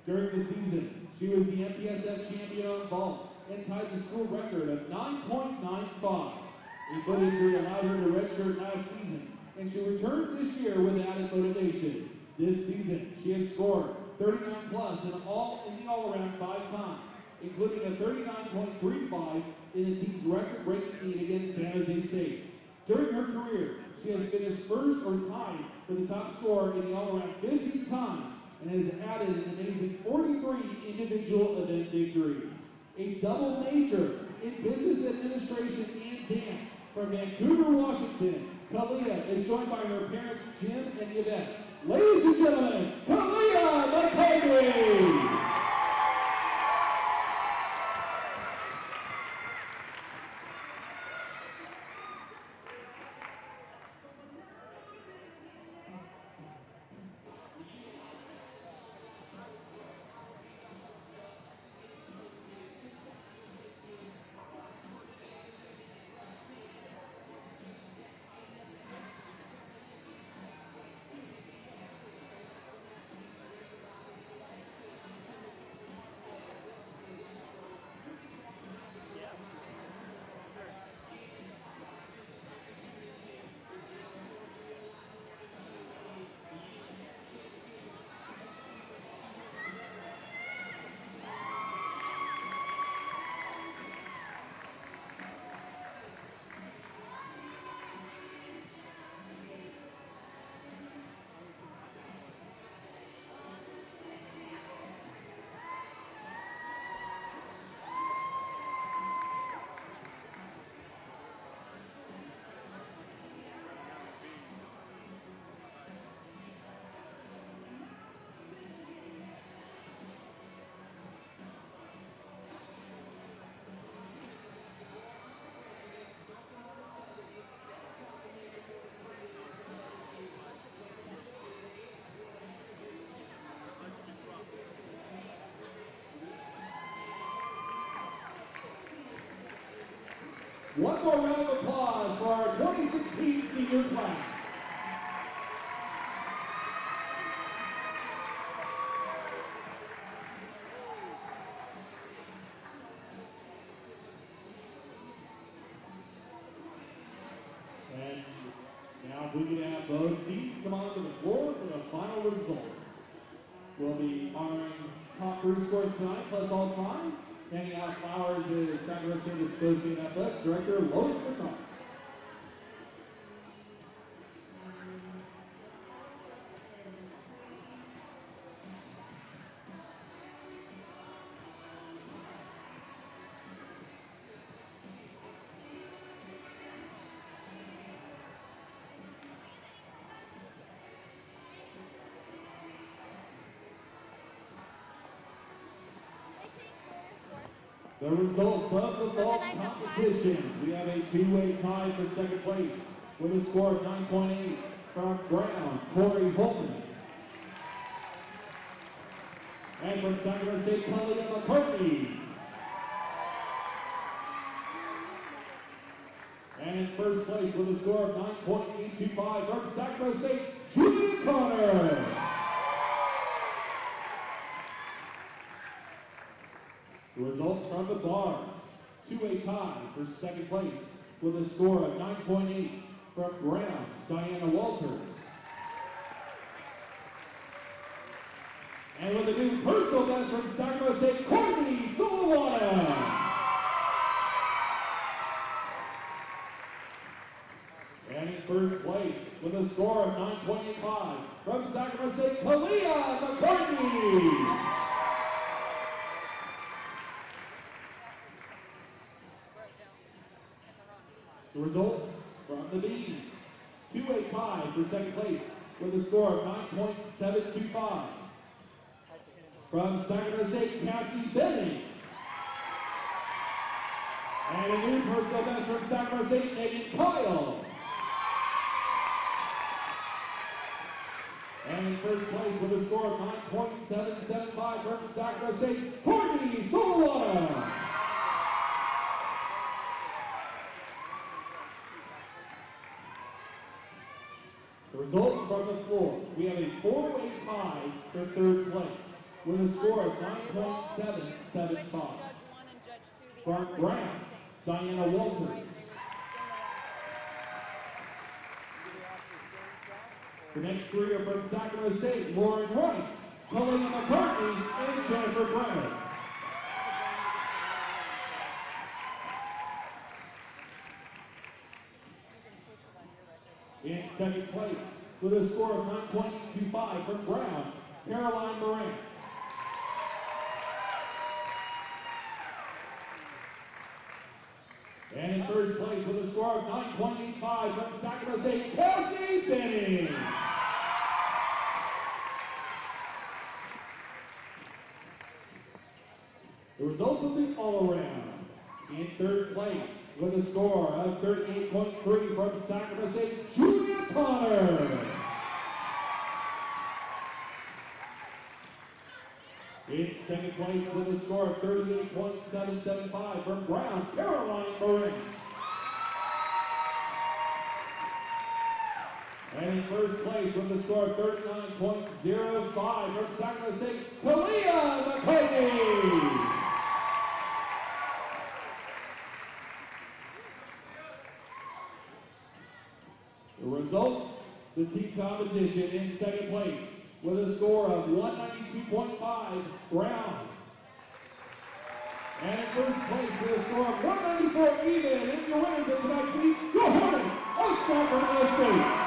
During the season, she was the MPSF champion on vault and tied the school record of 9.95. A foot injury allowed her to redshirt last season, and she returned this year with added motivation. This season, she has scored 39 plus in the all-around 5 times, including a 39.35 in the team's record-breaking meet against San Jose State. During her career, she has finished first or tied for the top scorer in the all-around 15 times and has added an amazing 43 individual event victories. A double major in business administration and dance from Vancouver, Washington, Kalia is joined by her parents, Jim and Yvette. Ladies and gentlemen, Kalia McCartney! One more round of applause for our 2016 senior class. And now we can have both teams come onto the floor for the final results. We'll be honoring top group scores tonight, plus all times. Handing out flowers is Sacramento State Associate Athletic Director Lois McCarthy. The results of the vault competition. We have a 2-way tie for second place with a score of 9.8 from Brown, Corey Holtman. And from Sacramento State, Kalia McCartney. And in first place with a score of 9.825 from Sacramento State, Julia Connor. The results from the bars. 2-way tie for second place with a score of 9.8 from Graham, Diana Walters. And with a new personal best from Sacramento State, Courtney Solawana. And in first place with a score of 9.85 from Sacramento State, Kalia McCartney. The results from the B. 2-way tie for second place with a score of 9.725. From Sacramento State, Cassie Benning. And a new personal best from Sacramento State, Megan Kyle. And in first place with a score of 9.775 from Sacramento State, Courtney Solawana. The results from the floor. We have a 4-way tie for third place with a score of 9.775. From Graham, Diana Walters. The next three are from Sacramento State, Lauren Rice, Colleen McCartney, and Jennifer Brenner. In second place, with a score of 9.25 from Brown, Caroline Moran. And in first place, with a score of 9.85 from Sacramento State, Cassie Benning. The results of the all-around. In third place, with a score of 38.3 from Sacramento State, Julia Connor. In second place, with a score of 38.775 from Brown, Caroline Moran. And in first place, with a score of 39.05 from Sacramento State, Kalia McCartney. The results, the team competition in second place with a score of 192.5, Brown. And in first place with a score of 194 even, and your winners of tonight's meet, the Hornets of Sacramento State.